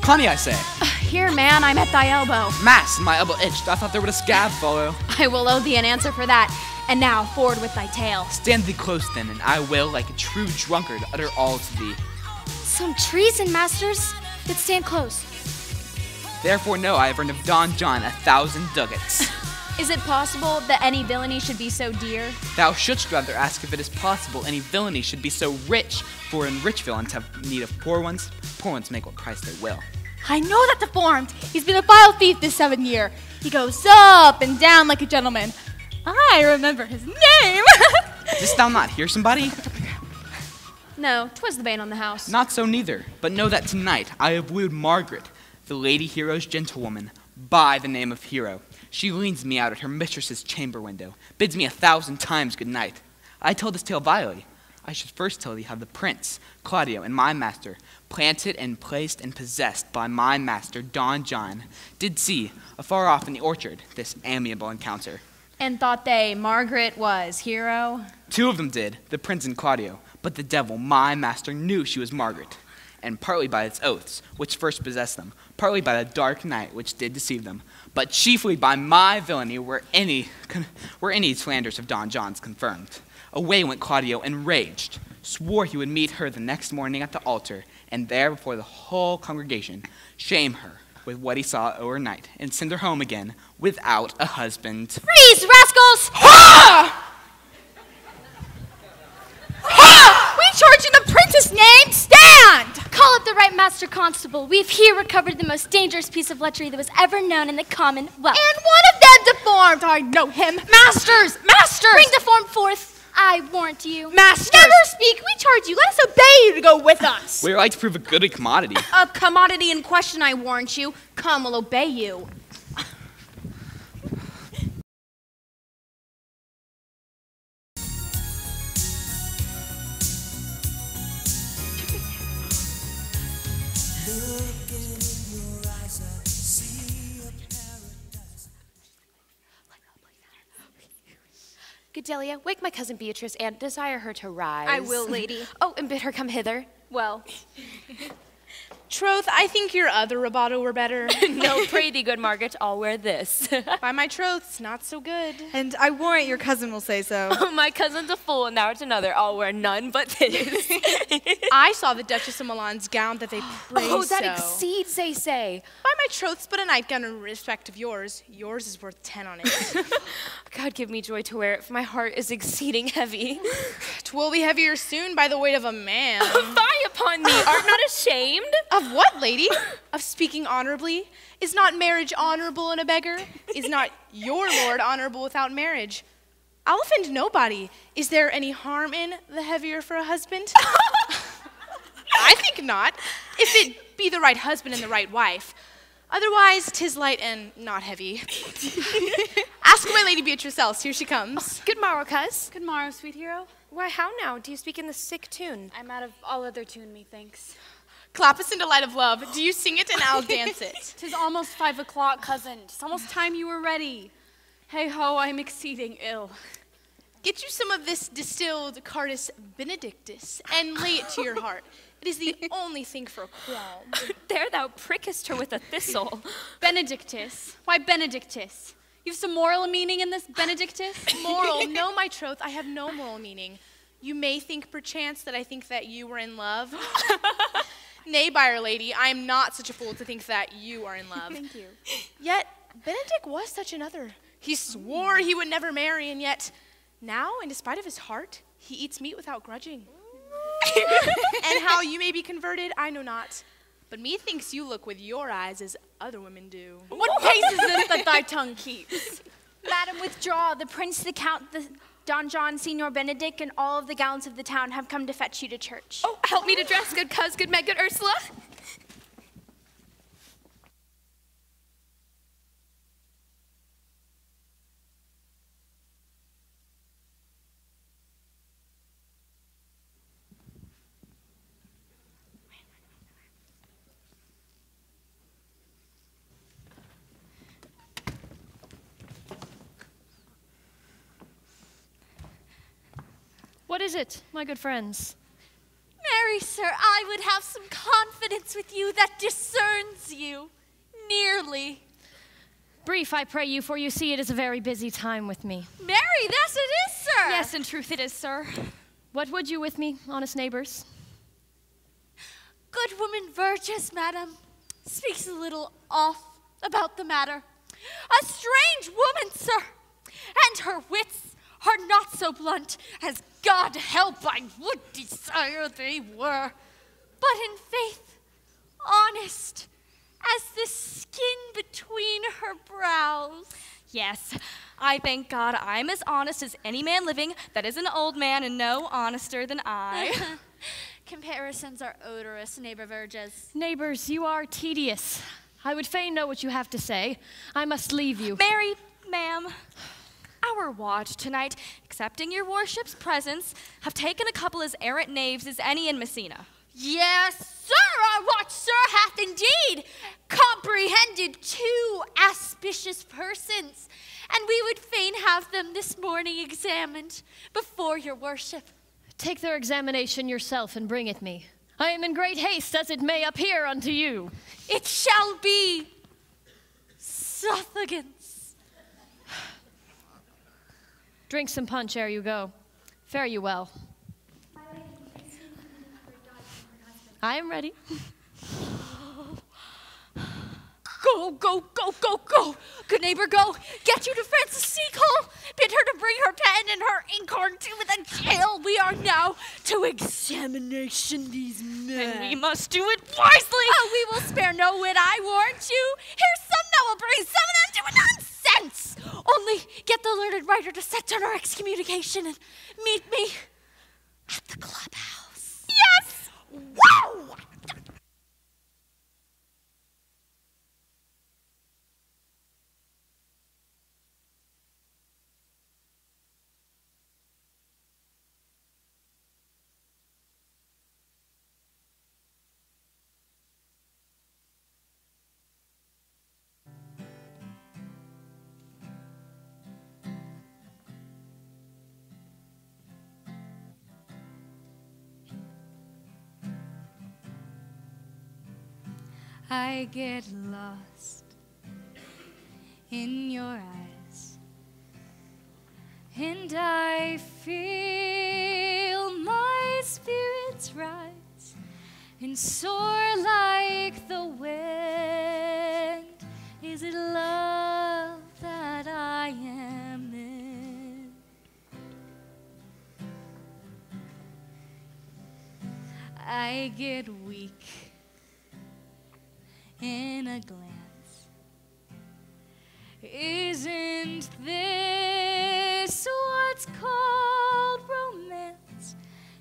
Connie, I say. Here, man, I'm at thy elbow. Mass, my elbow itched. I thought there would a scab follow. I will owe thee an answer for that. And now, forward with thy tale. Stand thee close then, and I will, like a true drunkard, utter all to thee. Some treason, masters. But stand close. Therefore know I have earned of Don John 1,000 ducats. Is it possible that any villainy should be so dear? Thou shouldst rather ask if it is possible any villainy should be so rich, for in rich villains have need of poor ones make what price they will. I know that deformed. He's been a vile thief this 7 year. He goes up and down like a gentleman. I remember his name. Didst thou not hear somebody? No, 'twas the bane on the house. Not so neither, but know that tonight I have wooed Margaret, the Lady Hero's gentlewoman, by the name of Hero. She leans me out at her mistress's chamber window, bids me 1,000 times good night. I tell this tale vilely. I should first tell thee how the prince, Claudio, and my master, planted and placed and possessed by my master, Don John, did see, afar off in the orchard, this amiable encounter. And thought they Margaret was Hero? 2 of them did, the prince and Claudio, but the devil, my master, knew she was Margaret, and partly by its oaths, which first possessed them, partly by the dark night which did deceive them, but chiefly by my villainy were any slanders of Don John's confirmed. Away went Claudio enraged, swore he would meet her the next morning at the altar, and there before the whole congregation, shame her with what he saw overnight, and send her home again without a husband. Freeze, rascals! Ha! Ha! We charge in the prince's name, stand! Call up the right master constable. We've here recovered the most dangerous piece of lechery that was ever known in the Commonwealth. And one of them deformed. I know him. Masters! Masters! Bring deformed forth. I warrant you. Masters! Never speak. We charge you. Let us obey you to go with us. We like to prove a good commodity. A commodity in question, I warrant you. Come, we'll obey you. Gedelia, wake my cousin Beatrice and desire her to rise. I will, lady. Oh, and bid her come hither. Well. Troth, I think your other rabato were better. No, pray thee, good Margaret, I'll wear this. By my troths, not so good. And I warrant your cousin will say so. Oh, my cousin's a fool, and thou art another. I'll wear none but this. I saw the Duchess of Milan's gown that they praised Oh, that so. exceeds, they say. By my troths, but a nightgown in respect of yours. Yours is worth 10 on it. God give me joy to wear it, for my heart is exceeding heavy. 'Twill be heavier soon by the weight of a man. Fie upon me, art not ashamed? Of what, lady? Of speaking honorably? Is not marriage honorable in a beggar? Is not your lord honorable without marriage? I'll offend nobody. Is there any harm in the heavier for a husband? I think not, if it be the right husband and the right wife. Otherwise, 'tis light and not heavy. Ask my lady Beatrice else. Here she comes. Good morrow, cuz. Good morrow, sweet hero. Why, how now? Do you speak in the sick tune? I'm out of all other tune, methinks. Clap us into light of love. Do you sing it and I'll dance it? 'Tis almost 5 o'clock, cousin. 'Tis almost time you were ready. Hey ho, I'm exceeding ill. Get you some of this distilled Cardus Benedictus and lay it to your heart. It is the only thing for a qualm. There thou prickest her with a thistle. Benedictus? Why Benedictus? You've some moral meaning in this, Benedictus? Moral? No, my troth, I have no moral meaning. You may think perchance that I think that you were in love. Nay, byre lady, I am not such a fool to think that you are in love. Thank you. Yet, Benedict was such another. He swore he would never marry, and yet, now, in despite of his heart, he eats meat without grudging. And how you may be converted, I know not. But methinks you look with your eyes as other women do. What pace is this that thy tongue keeps? Madam, withdraw. The prince, the count, the Don John, Signor Benedict, and all of the gallants of the town have come to fetch you to church. Oh, help me to dress, good cuz, good Meg, good Ursula. What is it, my good friends? Marry, sir, I would have some confidence with you that discerns you. Nearly. Brief, I pray you, for you see it is a very busy time with me. Marry, yes it is, sir. Yes, in truth it is, sir. What would you with me, honest neighbors? Good woman Verges, madam, speaks a little off about the matter. A strange woman, sir, and her wits are not so blunt as God help I would desire they were, but in faith honest as the skin between her brows. Yes, I thank God I'm as honest as any man living that is an old man and no honester than I. Comparisons are odorous, neighbor Verges. Neighbors, you are tedious. I would fain know what you have to say. I must leave you. Mary, ma'am, our watch tonight, accepting your worship's presence, have taken a couple as errant knaves as any in Messina. Yes, sir, our watch, sir, hath indeed comprehended 2 auspicious persons, and we would fain have them this morning examined before your worship. Take their examination yourself and bring it me. I am in great haste, as it may appear unto you. It shall be suffragance. Drink some punch ere you go. Fare you well. I am ready. Go, go, go, go, go. Good neighbor, go. Get you to Frances Seacole. Bid her to bring her pen and her inkhorn to the jail. We are now to examination these men. And we must do it wisely. Oh, we will spare no wit, I warrant you. Here's some that will bring some of them to a nonsense. Only get the learned writer to set down our excommunication and meet me at the clubhouse. Yes! Wow! I get lost in your eyes, and I feel my spirits rise and soar like the wind. Is it love that I am in? I get weak in a glance. Isn't this what's called romance?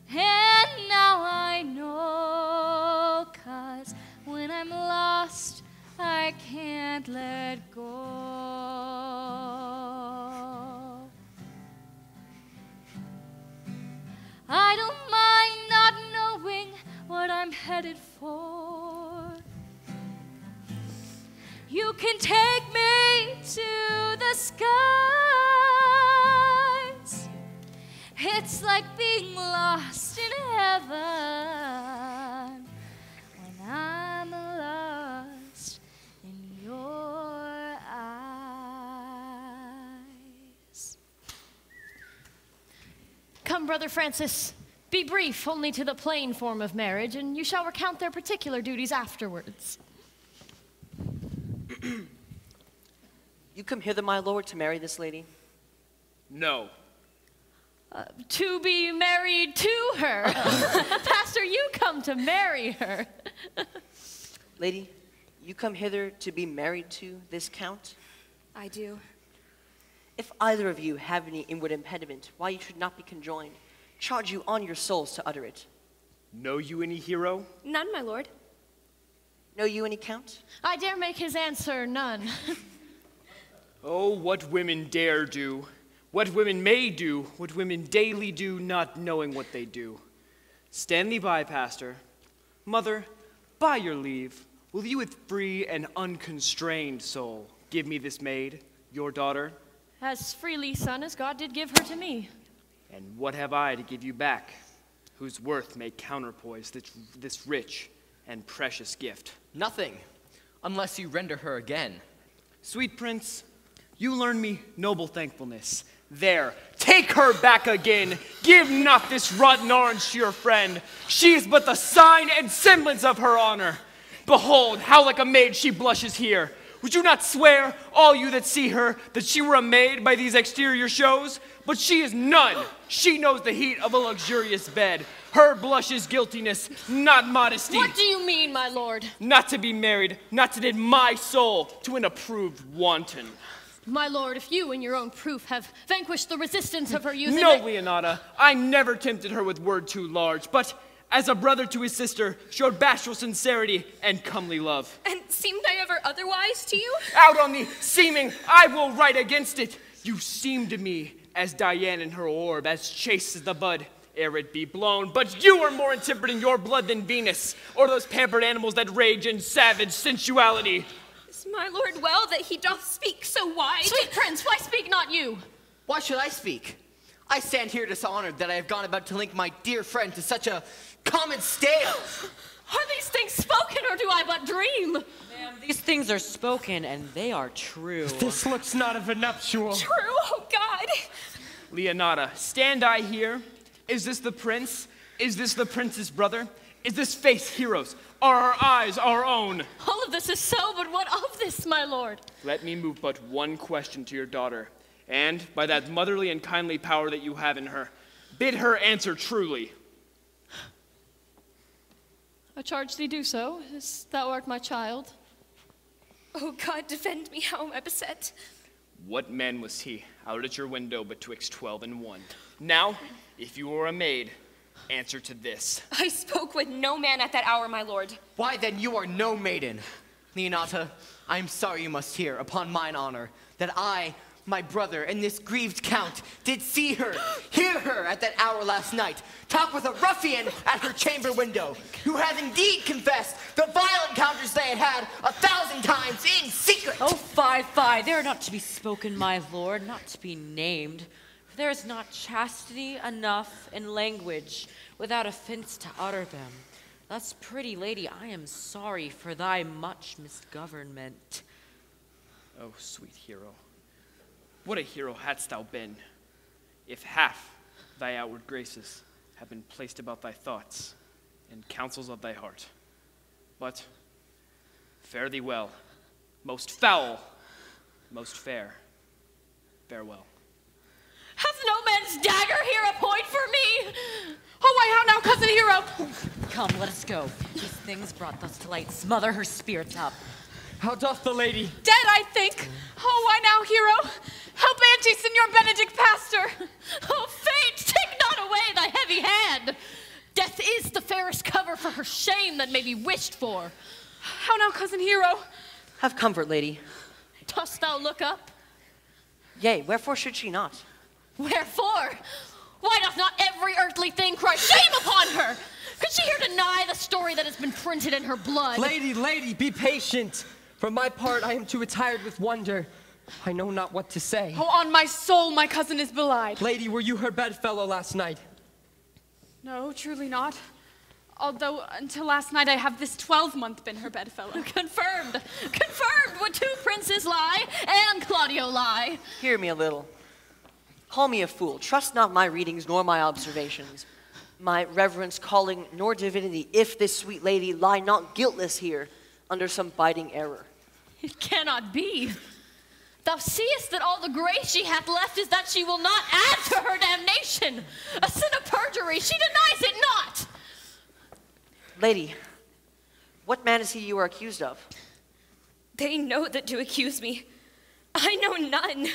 And now I know, 'cause when I'm lost, I can't let go. I don't mind not knowing what I'm headed for. You can take me to the skies. It's like being lost in heaven when I'm lost in your eyes. Come, Brother Francis, be brief only to the plain form of marriage, and you shall recount their particular duties afterwards. You come hither, my lord, to marry this lady? No. To be married to her. Pastor, you come to marry her. Lady, you come hither to be married to this count? I do. If either of you have any inward impediment why you should not be conjoined, charge you on your souls to utter it. Know you any hero? None, my lord. Know you any count? I dare make his answer none. Oh, what women dare do, what women may do, what women daily do, not knowing what they do. Stand thee by, Pastor. Mother, by your leave, will you with free and unconstrained soul give me this maid, your daughter? As freely, son, as God did give her to me. And what have I to give you back, whose worth may counterpoise this rich and precious gift? Nothing, unless you render her again. Sweet prince, you learn me noble thankfulness. There, take her back again. Give not this rotten orange to your friend. She is but the sign and semblance of her honor. Behold, how like a maid she blushes here. Would you not swear, all you that see her, that she were a maid by these exterior shows? But she is none. She knows the heat of a luxurious bed. Her blush is guiltiness, not modesty. What do you mean, my lord? Not to be married, not to knit my soul to an approved wanton. My lord, if you in your own proof have vanquished the resistance of her youth... No, Leonata, I never tempted her with word too large, but as a brother to his sister, showed bashful sincerity and comely love. And seemed I ever otherwise to you? Out on the seeming, I will write against it. You seem to me as Diane in her orb, as chaste as the bud, ere it be blown. But you are more intemperate in your blood than Venus, or those pampered animals that rage in savage sensuality. Is my lord well that he doth speak so wide? Sweet prince, why speak not you? Why should I speak? I stand here dishonored that I have gone about to link my dear friend to such a common stale. Are these things spoken, or do I but dream? Ma'am, these things are spoken, and they are true. This looks not of a nuptial. True, oh God. Leonata, stand I here? Is this the prince? Is this the prince's brother? Is this face heroes? Are our eyes our own? All of this is so, but what of this, my lord? Let me move but one question to your daughter, and by that motherly and kindly power that you have in her, bid her answer truly. I charge thee do so, as thou art my child. Oh God, defend me, how am I beset? What man was he out at your window betwixt 12 and 1? Now, if you were a maid, answer to this. I spoke with no man at that hour, my lord. Why then you are no maiden. Leonata, I am sorry you must hear, upon mine honor, that I, my brother, and this grieved count did see her, hear her at that hour last night, talk with a ruffian at her chamber window, who has indeed confessed the vile encounters they had had 1,000 times in secret. Oh, fie, they are not to be spoken, my lord, not to be named. For there is not chastity enough in language without offense to utter them. Thus, pretty lady, I am sorry for thy much misgovernment. Oh, sweet hero, what a hero hadst thou been, if half thy outward graces had been placed about thy thoughts and counsels of thy heart. But fare thee well, most foul, most fair. Farewell. Hath no man's dagger here a point for me? Oh, why, how now, cousin hero? Come, let us go. These things brought thus to light smother her spirits up. How doth the lady? Dead, I think. Oh, why now, hero? Help Auntie, Signor Benedict, pastor. Oh, fate, take not away thy heavy hand. Death is the fairest cover for her shame that may be wished for. How now, cousin hero? Have comfort, lady. Dost thou look up? Yea, wherefore should she not? Wherefore? Why doth not every earthly thing cry shame upon her? Could she here deny the story that has been printed in her blood? Lady, be patient. For my part, I am too attired with wonder. I know not what to say. Oh, on my soul, my cousin is belied. Lady, were you her bedfellow last night? No, truly not. Although, until last night, I have this 12-month been her bedfellow. Confirmed. Confirmed would two princes lie, and Claudio lie. Hear me a little. Call me a fool. Trust not my readings nor my observations, my reverence calling nor divinity, if this sweet lady lie not guiltless here under some biting error. It cannot be. Thou seest that all the grace she hath left is that she will not add to her damnation. A sin of perjury, she denies it not. Lady, what man is he you are accused of? They know that to accuse me. I know none.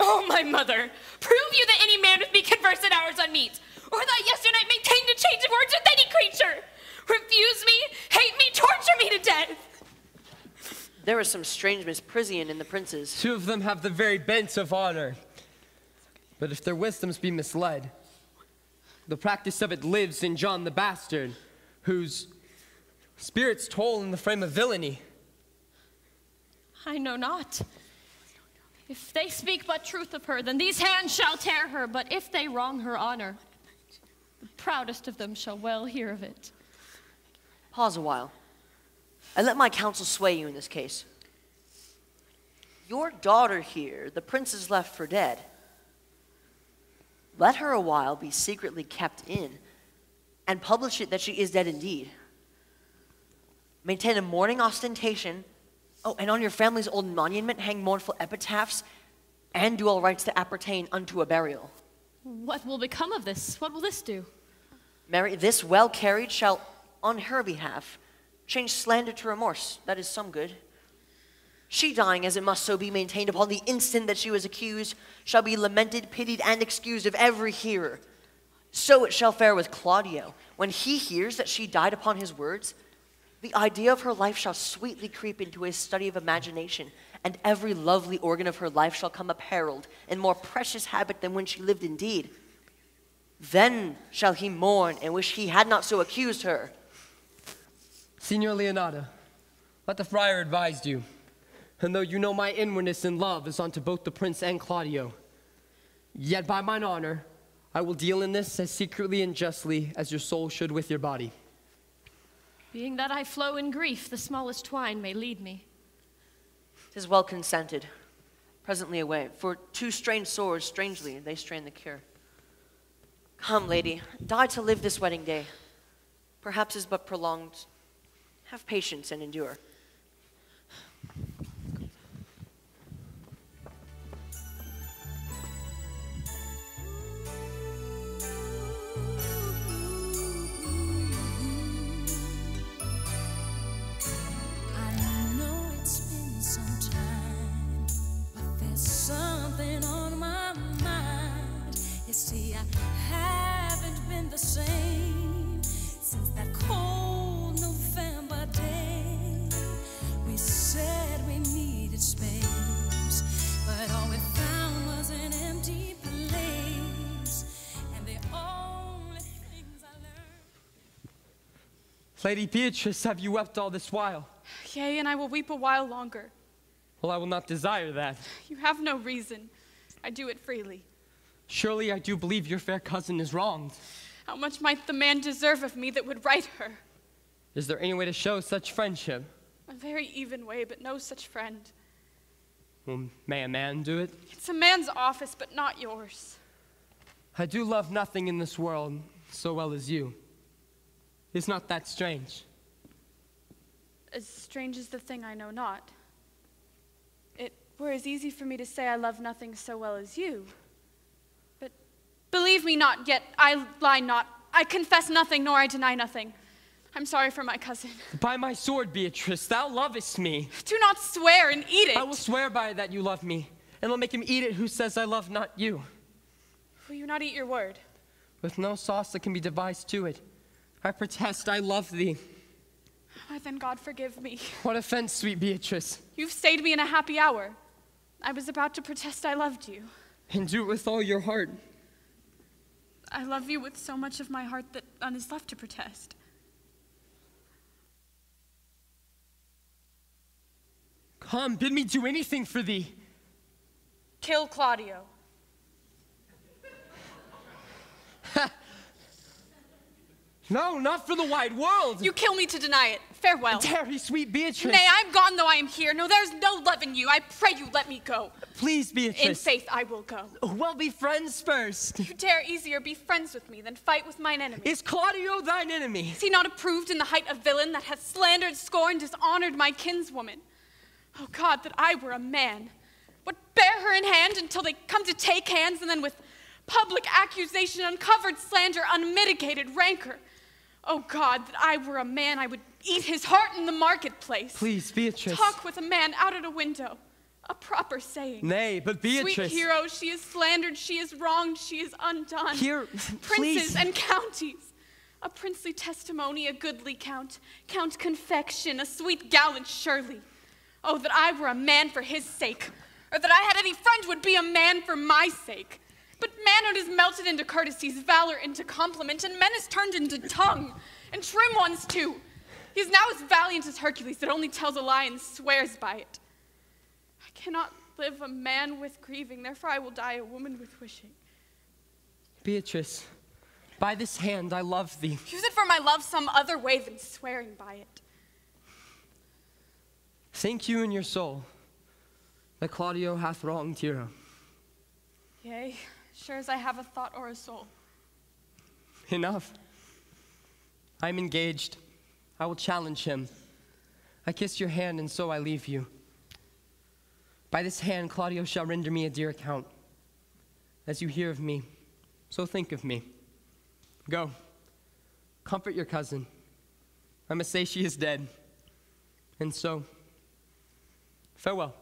Oh, my mother, prove you that any man with me converse at hours unmeet, or that yesternight maintained a change of words with any creature. Refuse me, hate me, torture me to death. There is some strange misprision in the princes. Two of them have the very bent of honor. But if their wisdoms be misled, the practice of it lives in John the Bastard, whose spirits toll in the frame of villainy. I know not. If they speak but truth of her, then these hands shall tear her. But if they wrong her honor, the proudest of them shall well hear of it. Pause a while, and let my counsel sway you in this case. Your daughter here, the prince is left for dead. Let her a while be secretly kept in, and publish it that she is dead indeed. Maintain a mourning ostentation. Oh, and on your family's old monument hang mournful epitaphs, and do all rites that appertain unto a burial. What will become of this? What will this do? Mary, this well carried shall, on her behalf, change slander to remorse. That is some good. She dying, as it must so be maintained upon the instant that she was accused, shall be lamented, pitied, and excused of every hearer. So it shall fare with Claudio. When he hears that she died upon his words, the idea of her life shall sweetly creep into his study of imagination, and every lovely organ of her life shall come apparelled in more precious habit than when she lived indeed. Then shall he mourn and wish he had not so accused her. Signor Leonardo, let the friar advise you. And though you know my inwardness and love is unto both the prince and Claudio, yet by mine honor, I will deal in this as secretly and justly as your soul should with your body. Being that I flow in grief, the smallest twine may lead me. 'Tis well consented. Presently away, for two strange swords, strangely, they strain the cure. Come, lady, die to live this wedding day. Perhaps is but prolonged. Have patience and endure. Something on my mind. You see, I haven't been the same since that cold November day. We said we needed space, but all we found was an empty place. And the only things I learned. Lady Beatrice, have you wept all this while? Yea, and I will weep a while longer. Well, I will not desire that. You have no reason. I do it freely. Surely I do believe your fair cousin is wronged. How much might the man deserve of me that would write her? Is there any way to show such friendship? A very even way, but no such friend. Well, may a man do it? It's a man's office, but not yours. I do love nothing in this world so well as you. Is not that strange? As strange as the thing I know not. It were as easy for me to say I love nothing so well as you. But believe me not, yet I lie not. I confess nothing, nor I deny nothing. I'm sorry for my cousin. By my sword, Beatrice, thou lovest me. Do not swear and eat it. I will swear by that you love me, and I'll make him eat it who says I love not you. Will you not eat your word? With no sauce that can be devised to it, I protest I love thee. Why then, God forgive me. What offense, sweet Beatrice? You've stayed me in a happy hour. I was about to protest I loved you. And do it with all your heart. I love you with so much of my heart that none is left to protest. Come, bid me do anything for thee. Kill Claudio. No, not for the wide world. You kill me to deny it. Farewell. Tarry, sweet Beatrice. Nay, I'm gone though I am here. No, there's no love in you. I pray you let me go. Please, Beatrice. In faith, I will go. Well, be friends first. You dare easier be friends with me than fight with mine enemy. Is Claudio thine enemy? Is he not approved in the height of villain that hath slandered, scorned, dishonored my kinswoman? Oh God, that I were a man. Would bear her in hand until they come to take hands, and then with public accusation, uncovered slander, unmitigated rancor. Oh God, that I were a man, I would eat his heart in the marketplace. Please, Beatrice. Talk with a man out at a window. A proper saying. Nay, but Beatrice. Sweet hero, she is slandered, she is wronged, she is undone. Here, Princes please. and counties. A princely testimony, a goodly count. Count confection, a sweet gallant surely. Oh, that I were a man for his sake. Or that I had any friend would be a man for my sake. But manhood is melted into courtesies, valor into compliment, and men is turned into tongue, and trim ones too. He is now as valiant as Hercules that only tells a lie and swears by it. I cannot live a man with grieving, therefore I will die a woman with wishing. Beatrice, by this hand I love thee. Use it for my love some other way than swearing by it. Think you in your soul that Claudio hath wronged Hero? Yea, sure as I have a thought or a soul. Enough. I am engaged. I will challenge him. I kiss your hand, and so I leave you. By this hand, Claudio shall render me a dear account. As you hear of me, so think of me. Go, comfort your cousin. I must say she is dead. And so, farewell.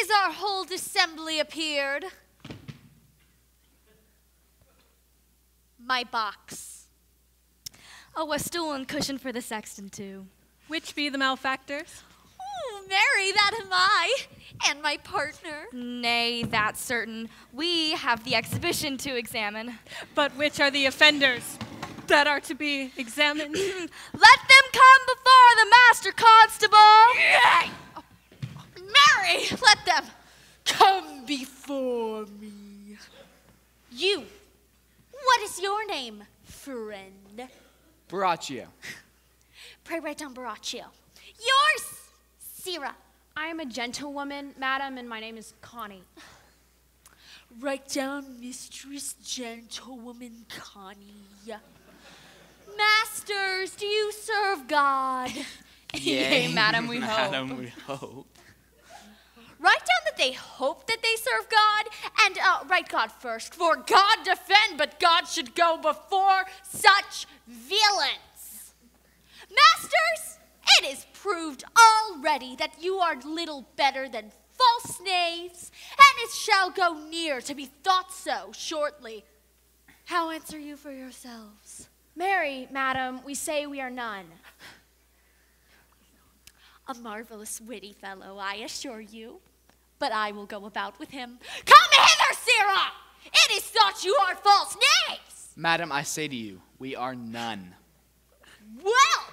Is our whole assembly appeared? My box. Oh, a stool and cushion for the sexton, too. Which be the malefactors? Oh, Mary, that am I, and my partner. Nay, that's certain. We have the exhibition to examine. But which are the offenders that are to be examined? Let them come before the master constable! Mary, let them come before me. You, what is your name, friend? Baraccio. Pray write down Baraccio. Yours, Sira. I am a gentlewoman, madam, and my name is Connie. Write down Mistress Gentlewoman Connie. Masters, do you serve God? Yea, madam, we hope. Madam, we hope. Write down that they hope that they serve God, and write God first. For God defend, but God should go before such villains. Masters, it is proved already that you are little better than false knaves, and it shall go near to be thought so shortly. How answer you for yourselves? Mary, madam, we say we are none. A marvelous witty fellow, I assure you. But I will go about with him. Come hither, Sirrah! It is thought you are false knaves! Madam, I say to you, we are none. Well,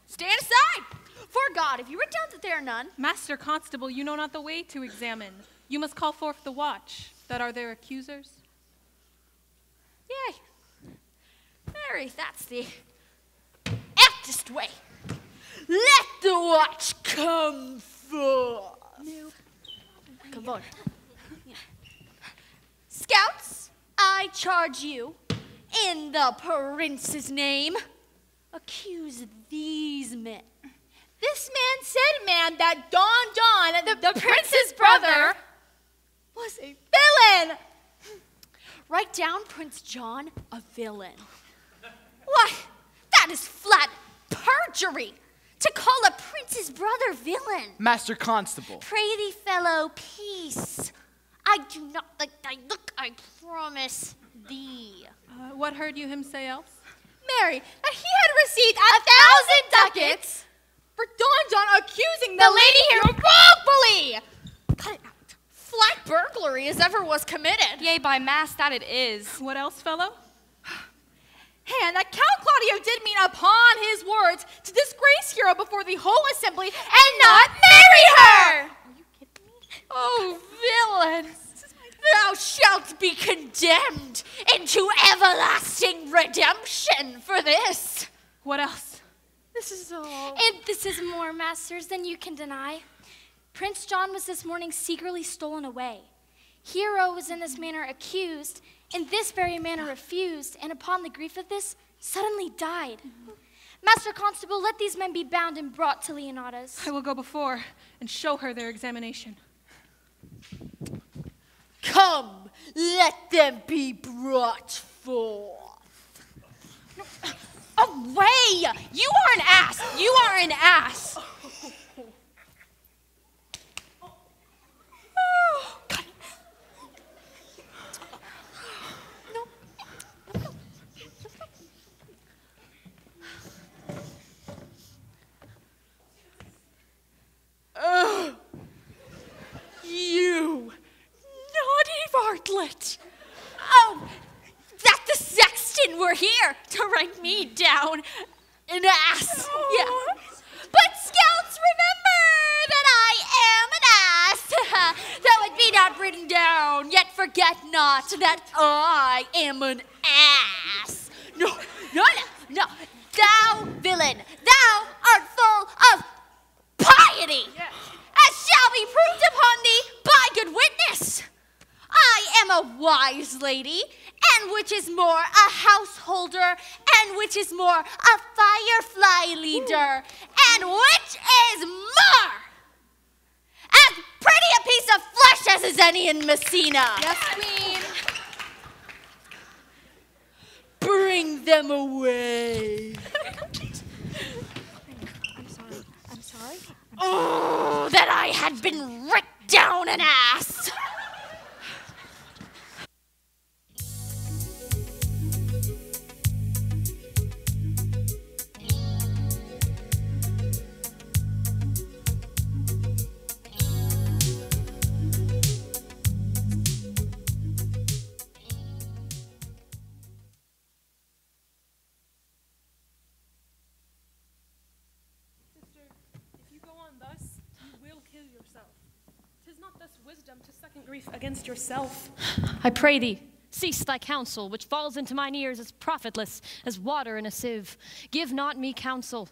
stand aside! For God, if you were down that there are none. Master Constable, you know not the way to examine. You must call forth the watch. That are their accusers. Yea. Mary, that's the aptest way. Let the watch come forth. No. Come forward. Yeah. Scouts, I charge you, in the prince's name, accuse these men. This man said, man, that Don, the prince's brother, was a villain. Write down Prince John, a villain. Why, that is flat perjury to call a prince's brother villain. Master Constable. Pray thee, fellow, peace. I do not like thy look, I promise thee. What heard you him say else? Mary, that he had received 1,000 ducats for Don accusing the lady here wrongfully. Cut it out. Flat burglary as ever was committed. Yea, by mass that it is. What else, fellow? And that Count Claudio did mean upon his words to disgrace Hero before the whole assembly and not marry her. Are you kidding me? Oh, villain! Thou shalt be condemned into everlasting redemption for this. What else? This is all. And this is more, masters, than you can deny. Prince John was this morning secretly stolen away. Hero was in this manner accused, in this very manner refused, and upon the grief of this, suddenly died. Master Constable, let these men be bound and brought to Leonata's. I will go before and show her their examination. Come, let them be brought forth. Away! You are an ass! You are an ass! You naughty varlet! Oh, that the sexton were here to rank me down an ass. Yeah. But scouts, remember that I am an ass. Though it be not written down, yet forget not that I am an ass. No, no, no, no. Thou villain, thou art full of piety, as shall be proved upon thee by good witness. I am a wise lady, and which is more, a householder, and which is more, a firefly leader, and which is more, as pretty a piece of flesh as is any in Messina. Yes, queen. Bring them away. I'm sorry. Oh, that I had been writ down an ass. Grief against yourself. I pray thee, cease thy counsel, which falls into mine ears as profitless as water in a sieve. Give not me counsel.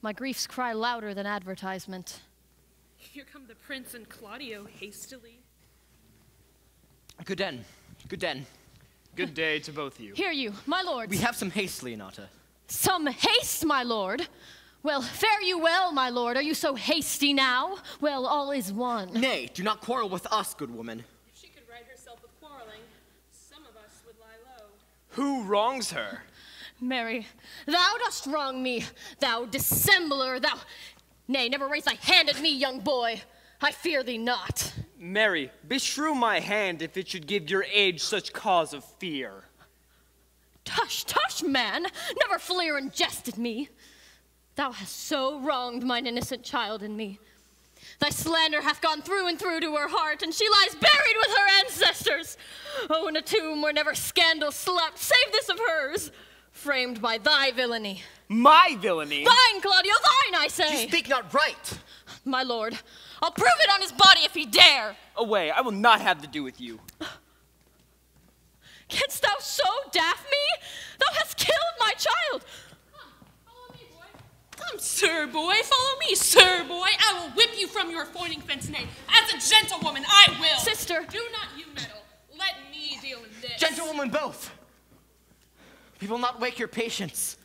My griefs cry louder than advertisement. Here come the prince and Claudio hastily. Good den. Good den. Good day to both of you. Hear you, my lords. We have some haste, Leonata. Some haste, my lord? Well, fare you well, my lord. Are you so hasty now? Well, all is one. Nay, do not quarrel with us, good woman. If she could right herself with quarreling, some of us would lie low. Who wrongs her? Mary, thou dost wrong me, thou dissembler, thou... Nay, never raise thy hand at me, young boy. I fear thee not. Mary, beshrew my hand if it should give your age such cause of fear. Tush, tush, man. Never fleer and jest at me. Thou hast so wronged mine innocent child and me. Thy slander hath gone through and through to her heart, and she lies buried with her ancestors. Oh, in a tomb where never scandal slept, save this of hers, framed by thy villainy. My villainy? Thine, Claudio, thine, I say. You speak not right. My lord, I'll prove it on his body if he dare. Away, I will not have to do with you. Canst thou so daff me? Thou hast killed my child. Come, sir boy, follow me, sir boy. I will whip you from your foining fence nay. As a gentlewoman, I will. Sister. Do not you meddle. Let me deal with this. Gentlewoman both. We will not wake your patience.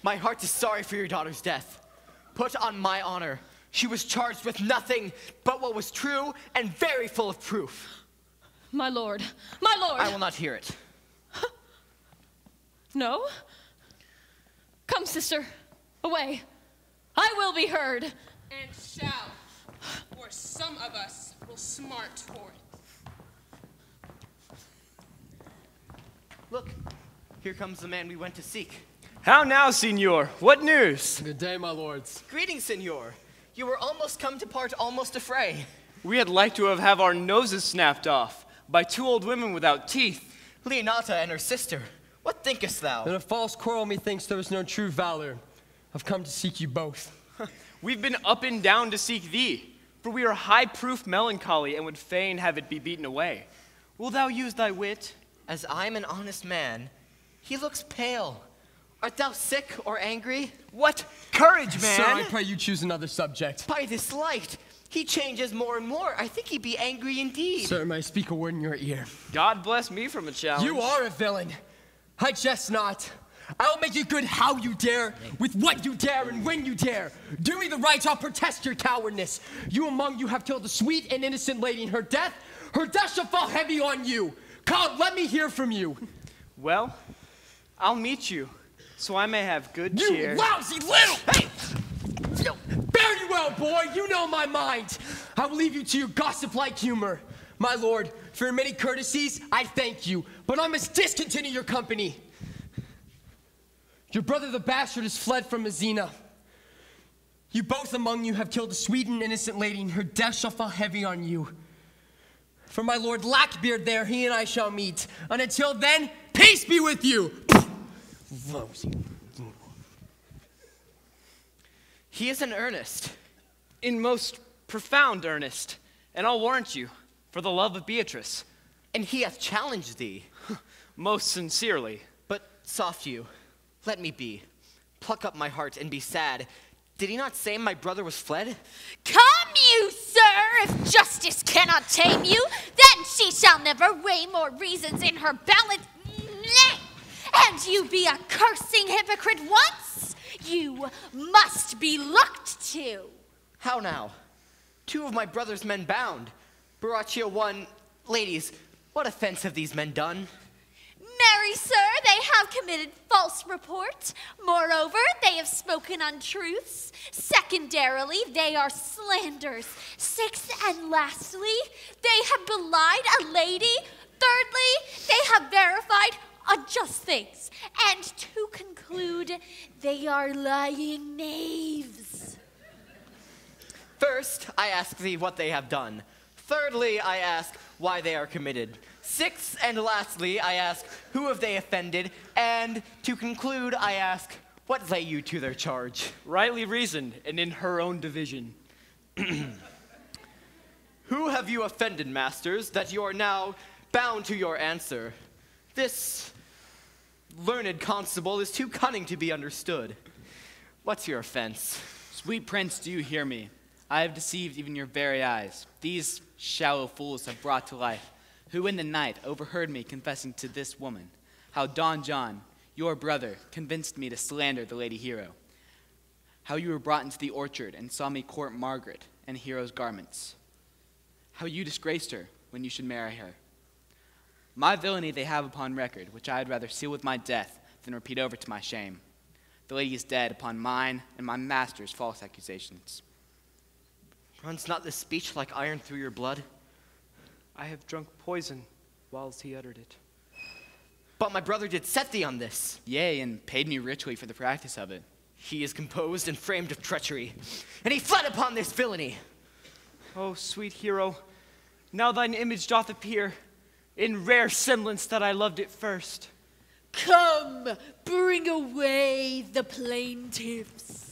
My heart is sorry for your daughter's death. Put on my honor. She was charged with nothing but what was true and very full of proof. My lord, my lord. I will not hear it. No? Come, sister, away. I will be heard. And shall, or some of us will smart for it. Look, here comes the man we went to seek. How now, Signor? What news? Good day, my lords. Greetings, Signor. You were almost come to part almost a fray. We had like to have our noses snapped off by 2 old women without teeth. Leonata and her sister. What thinkest thou? In a false quarrel, methinks there is no true valor. I've come to seek you both. We've been up and down to seek thee, for we are high-proof melancholy and would fain have it be beaten away. Wilt thou use thy wit? As I'm an honest man, he looks pale. Art thou sick or angry? What? Courage, man! Sir, I pray you choose another subject. By this light, he changes more and more. I think he be angry indeed. Sir, may I speak a word in your ear? God bless me from a challenge. You are a villain. I jest not. I will make you good how you dare, with what you dare, and when you dare. Do me the right, I'll protest your cowardness. You among you have killed a sweet and innocent lady, and her death shall fall heavy on you. Come, let me hear from you. Well, I'll meet you, so I may have good cheer. You lousy little! Hey! Fare you well, boy, you know my mind. I will leave you to your gossip-like humor. My lord, for your many courtesies, I thank you, but I must discontinue your company. Your brother the bastard has fled from Messina. You both among you have killed a sweet and innocent lady, and her death shall fall heavy on you. For my lord Lackbeard there, he and I shall meet. And until then, peace be with you! He is in earnest. In most profound earnest, and I'll warrant you, for the love of Beatrice. And he hath challenged thee. Most sincerely. But soft you, let me be. Pluck up my heart and be sad. Did he not say my brother was fled? Come you, sir, if justice cannot tame you, then she shall never weigh more reasons in her balance. And you be a cursing hypocrite once, you must be looked to. How now? 2 of my brother's men bound. Baraccio 1, ladies, what offense have these men done? Marry, sir, they have committed false report. Moreover, they have spoken untruths. Secondarily, they are slanders. 6th and lastly, they have belied a lady. Thirdly, they have verified unjust things. And to conclude, they are lying knaves. First, I ask thee what they have done. Thirdly, I ask why they are committed. 6th and lastly, I ask who have they offended. And to conclude, I ask what lay you to their charge. Rightly reasoned, and in her own division. Who have you offended, masters, that you are now bound to your answer? This learned constable is too cunning to be understood. What's your offense? Sweet prince, do you hear me? I have deceived even your very eyes. These shallow fools have brought to life, who in the night overheard me confessing to this woman, how Don John, your brother, convinced me to slander the Lady Hero. How you were brought into the orchard and saw me court Margaret in Hero's garments. How you disgraced her when you should marry her. My villainy they have upon record, which I had rather seal with my death than repeat over to my shame. The lady is dead upon mine and my master's false accusations. Runs not this speech like iron through your blood? I have drunk poison whilst he uttered it. But my brother did set thee on this. Yea, and paid me richly for the practice of it. He is composed and framed of treachery, and he fled upon this villainy. O sweet hero, now thine image doth appear, in rare semblance that I loved it first. Come, bring away the plaintiffs.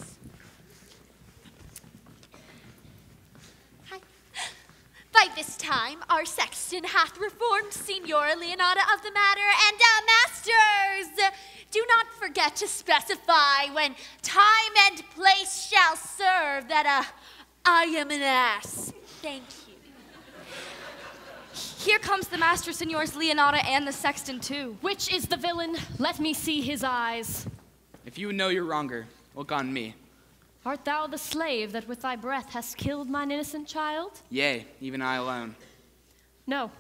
By this time, our sexton hath reformed Signora Leonata of the matter, and masters, do not forget to specify when time and place shall serve that I am an ass. Thank you. Here comes the master, Signors Leonata, and the sexton too. Which is the villain? Let me see his eyes. If you would know your wronger, look on me. Art thou the slave that with thy breath hast killed mine innocent child? Yea, even I alone. No,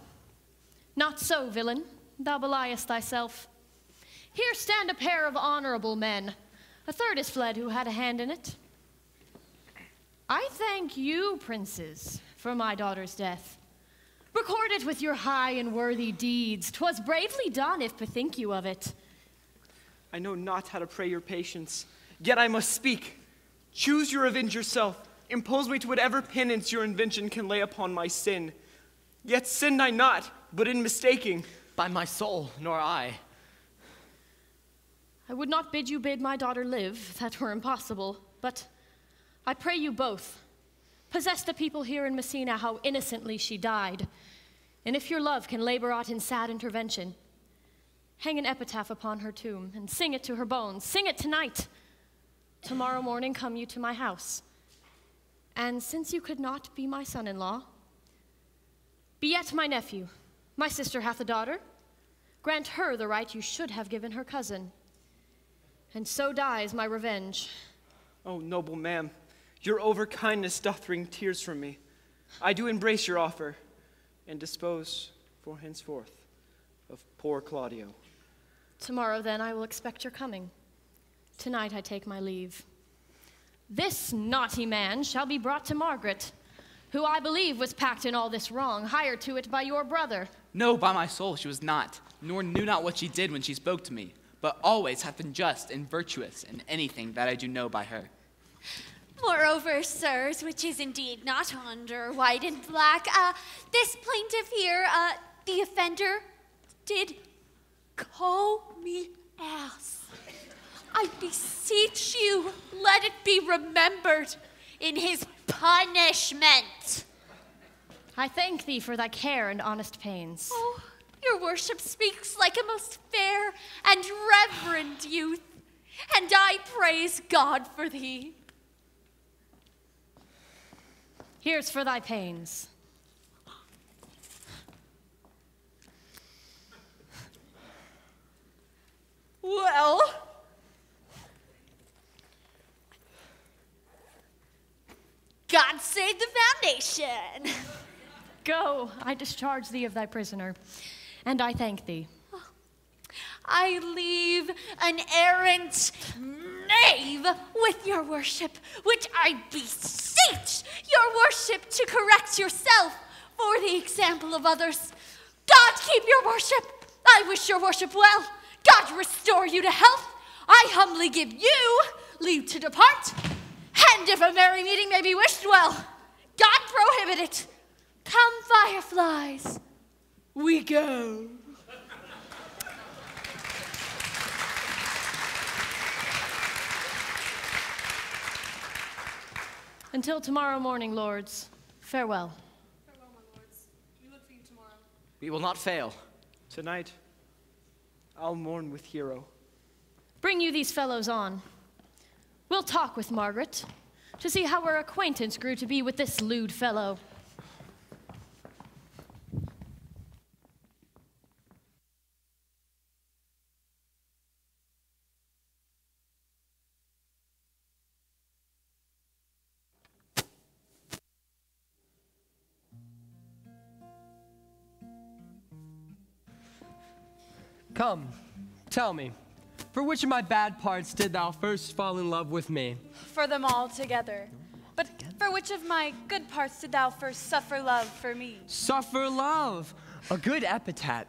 not so, villain. Thou beliest thyself. Here stand a pair of honorable men. A third is fled who had a hand in it. I thank you, princes, for my daughter's death. Record it with your high and worthy deeds. 'Twas bravely done, if bethink you of it. I know not how to pray your patience, yet I must speak. Choose your revenge yourself. Impose me to whatever penance your invention can lay upon my sin. Yet sinned I not, but in mistaking. By my soul, nor I. I would not bid you bid my daughter live, that were impossible, but I pray you both, possess the people here in Messina how innocently she died, and if your love can labor aught in sad intervention, hang an epitaph upon her tomb, and sing it to her bones. Sing it tonight. Tomorrow morning come you to my house, and since you could not be my son-in-law, be yet my nephew. My sister hath a daughter. Grant her the right you should have given her cousin. And so dies my revenge. Oh, noble ma'am, your overkindness doth wring tears from me. I do embrace your offer, and dispose for henceforth of poor Claudio. Tomorrow, then, I will expect your coming. Tonight I take my leave. This naughty man shall be brought to Margaret, who I believe was packed in all this wrong, hired to it by your brother. No, by my soul, she was not, nor knew not what she did when she spoke to me, but always hath been just and virtuous in anything that I do know by her. Moreover, sirs, which is indeed not under white and black, this plaintiff here, the offender, did call me ass. I beseech you, let it be remembered in his punishment. I thank thee for thy care and honest pains. Oh, your worship speaks like a most fair and reverend youth, and I praise God for thee. Here's for thy pains. Well, God save the foundation. Go, I discharge thee of thy prisoner, and I thank thee. I leave an errant knave with your worship, which I beseech your worship to correct yourself for the example of others. God keep your worship. I wish your worship well. God restore you to health. I humbly give you leave to depart. And if a merry meeting may be wished well, God prohibit it. Come, fireflies, we go. Until tomorrow morning, lords, farewell. Farewell, my lords. We look for you tomorrow. We will not fail. Tonight, I'll mourn with Hero. Bring you these fellows on. We'll talk with Margaret to see how her acquaintance grew to be with this lewd fellow. Come, tell me, for which of my bad parts did thou first fall in love with me? For them all together. But for which of my good parts did thou first suffer love for me? Suffer love, a good epithet.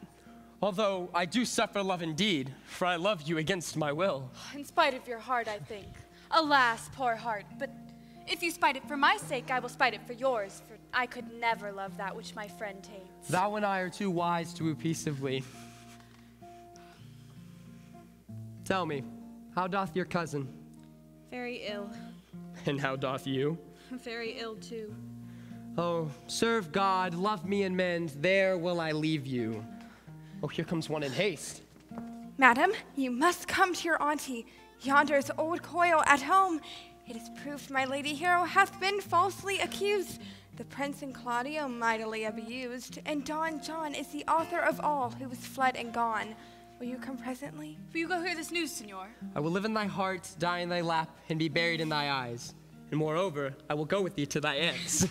Although I do suffer love indeed, for I love you against my will. In spite of your heart, I think. Alas, poor heart, but if you spite it for my sake, I will spite it for yours, for I could never love that which my friend hates. Thou and I are too wise to woo peaceably. Tell me, how doth your cousin? Very ill. And how doth you? Very ill too. Oh, serve God, love me and mend, there will I leave you. Oh, here comes one in haste. Madam, you must come to your auntie. Yonder's old coil at home. It is proved my lady hero hath been falsely accused. The prince and Claudio mightily abused, and Don John is the author of all who was fled and gone. Will you come presently? Will you go hear this news, senor? I will live in thy heart, die in thy lap, and be buried in thy eyes. And moreover, I will go with thee to thy aunt's.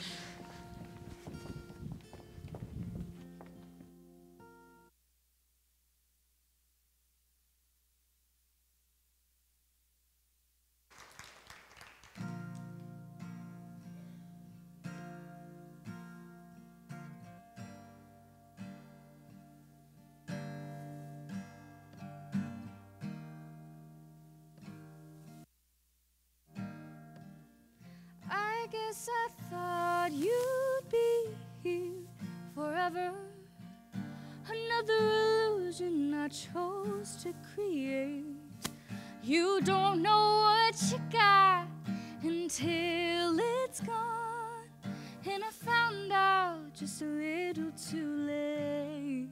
I guess I thought you'd be here forever. Another illusion I chose to create. You don't know what you got until it's gone. And I found out just a little too late.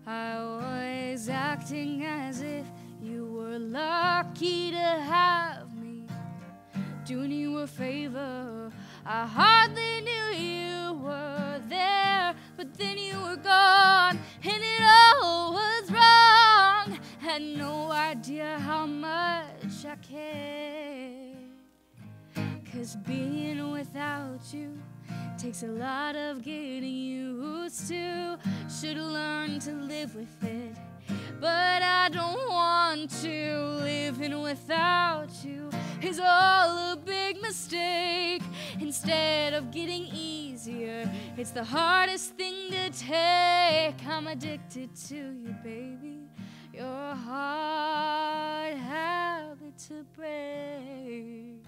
I was acting as if you were lucky to have me, doing you a favor. I hardly knew you were there, but then you were gone, and it all was wrong. Had no idea how much I cared, 'cause being without you takes a lot of getting used to. Should've learned to live with it, but I don't want to. Living without you is all a big mistake. Instead of getting easier, it's the hardest thing to take. I'm addicted to you, baby. You're a hard habit to break.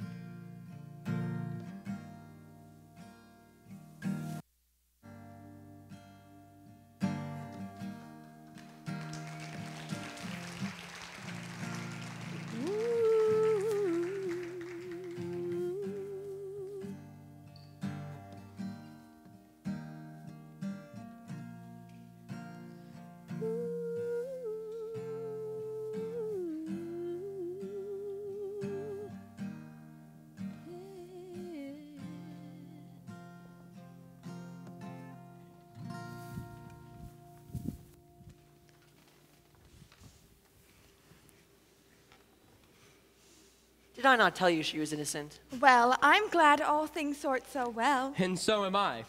Did I not tell you she was innocent? Well, I'm glad all things sort so well. And so am I.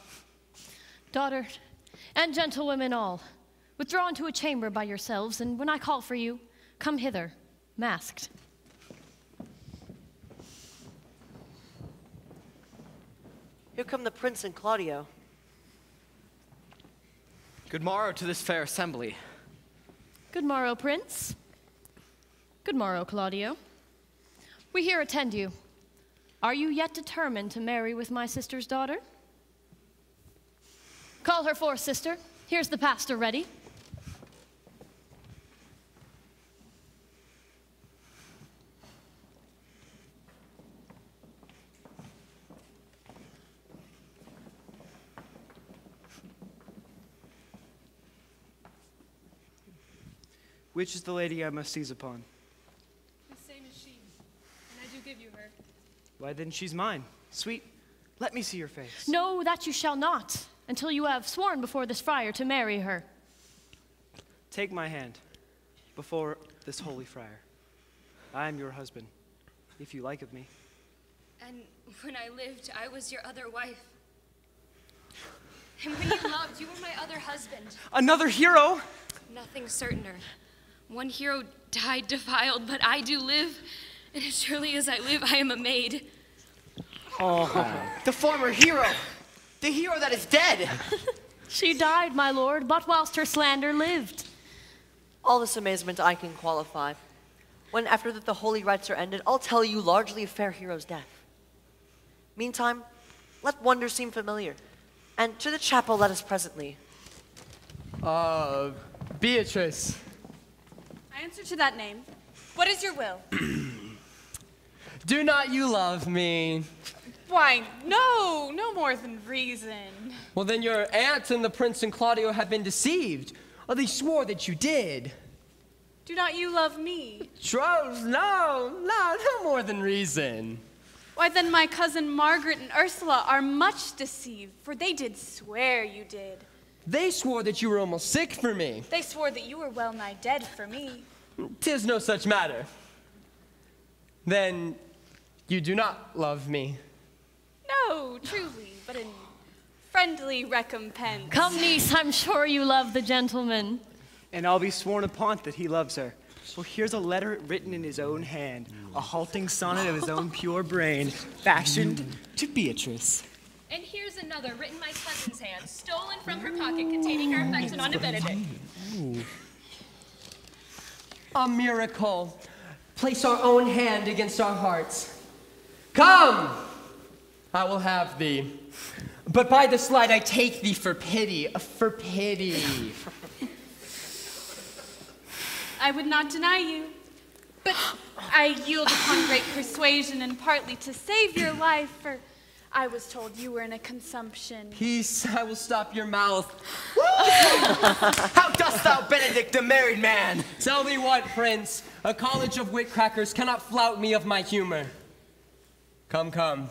Daughter, and gentlewomen all, withdraw into a chamber by yourselves, and when I call for you, come hither, masked. Here come the prince and Claudio. Good morrow to this fair assembly. Good morrow, Prince. Good morrow, Claudio. We here attend you. Are you yet determined to marry with my sister's daughter? Call her forth, sister. Here's the pastor ready. Which is the lady I must seize upon? The same as she, and I do give you her. Why, then she's mine. Sweet, let me see your face. No, that you shall not, until you have sworn before this friar to marry her. Take my hand before this holy friar. I am your husband, if you like of me. And when I lived, I was your other wife. And when you loved, you were my other husband. Another hero? Nothing certainer. One hero died defiled, but I do live, and as surely as I live, I am a maid. Oh, the former hero! The hero that is dead! She died, my lord, but whilst her slander lived. All this amazement I can qualify. when after that the holy rites are ended, I'll tell you largely of fair Hero's death. Meantime, let wonder seem familiar, and to the chapel let us presently. Beatrice. I answer to that name. What is your will? Do not you love me? Why, no, no more than reason. Well, then your aunt and the Prince and Claudio have been deceived. Or they swore that you did. Do not you love me? Troves, no more than reason. Why then my cousin Margaret and Ursula are much deceived, for they did swear you did. They swore that you were almost sick for me. They swore that you were well nigh dead for me. 'Tis no such matter. Then you do not love me. No, truly, but in friendly recompense. Come, niece, I'm sure you love the gentleman. And I'll be sworn upon that he loves her. Well, here's a letter written in his own hand, a halting sonnet of his own pure brain, fashioned to Beatrice. And here's another written my cousin's hand, stolen from her pocket, containing her affection unto Benedict. A miracle. Place our own hand against our hearts. Come! I will have thee. But by this light I take thee for pity, for pity. I would not deny you, but I yield upon great persuasion and partly to save your life, for I was told you were in a consumption. Peace, I will stop your mouth. How dost thou, Benedict, a married man? Tell me what, Prince, a college of wit crackers cannot flout me of my humor. Come, come,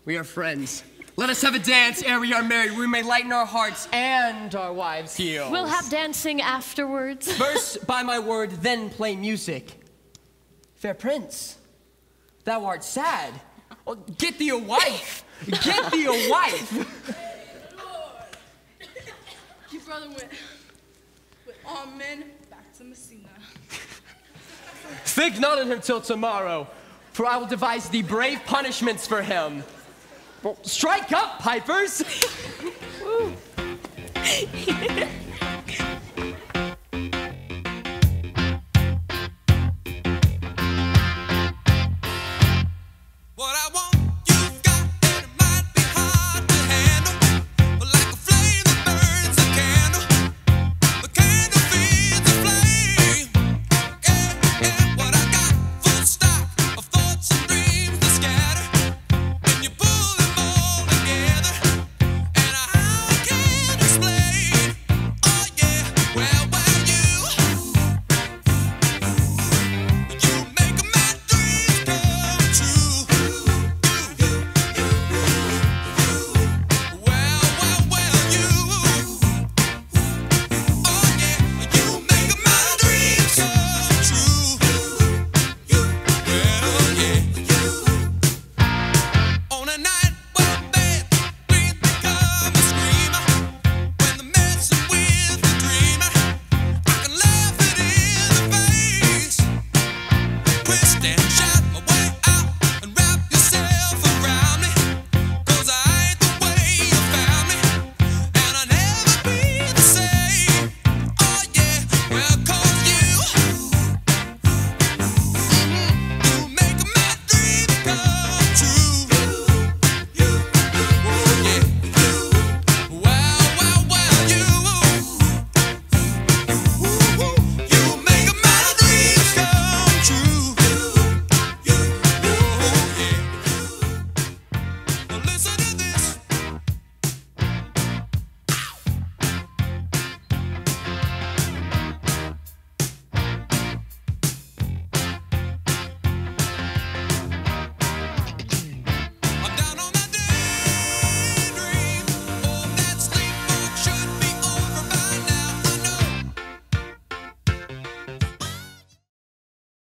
we are friends. Let us have a dance ere we are married. We may lighten our hearts and our wives' heels. We'll have dancing afterwards. First, by my word, then play music. Fair Prince, thou art sad. Oh, get thee a wife. Get thee a wife. Your brother went with all men back to Messina. Think not on him till tomorrow, for I will devise thee brave punishments for him. Well, strike up, pipers! Woo.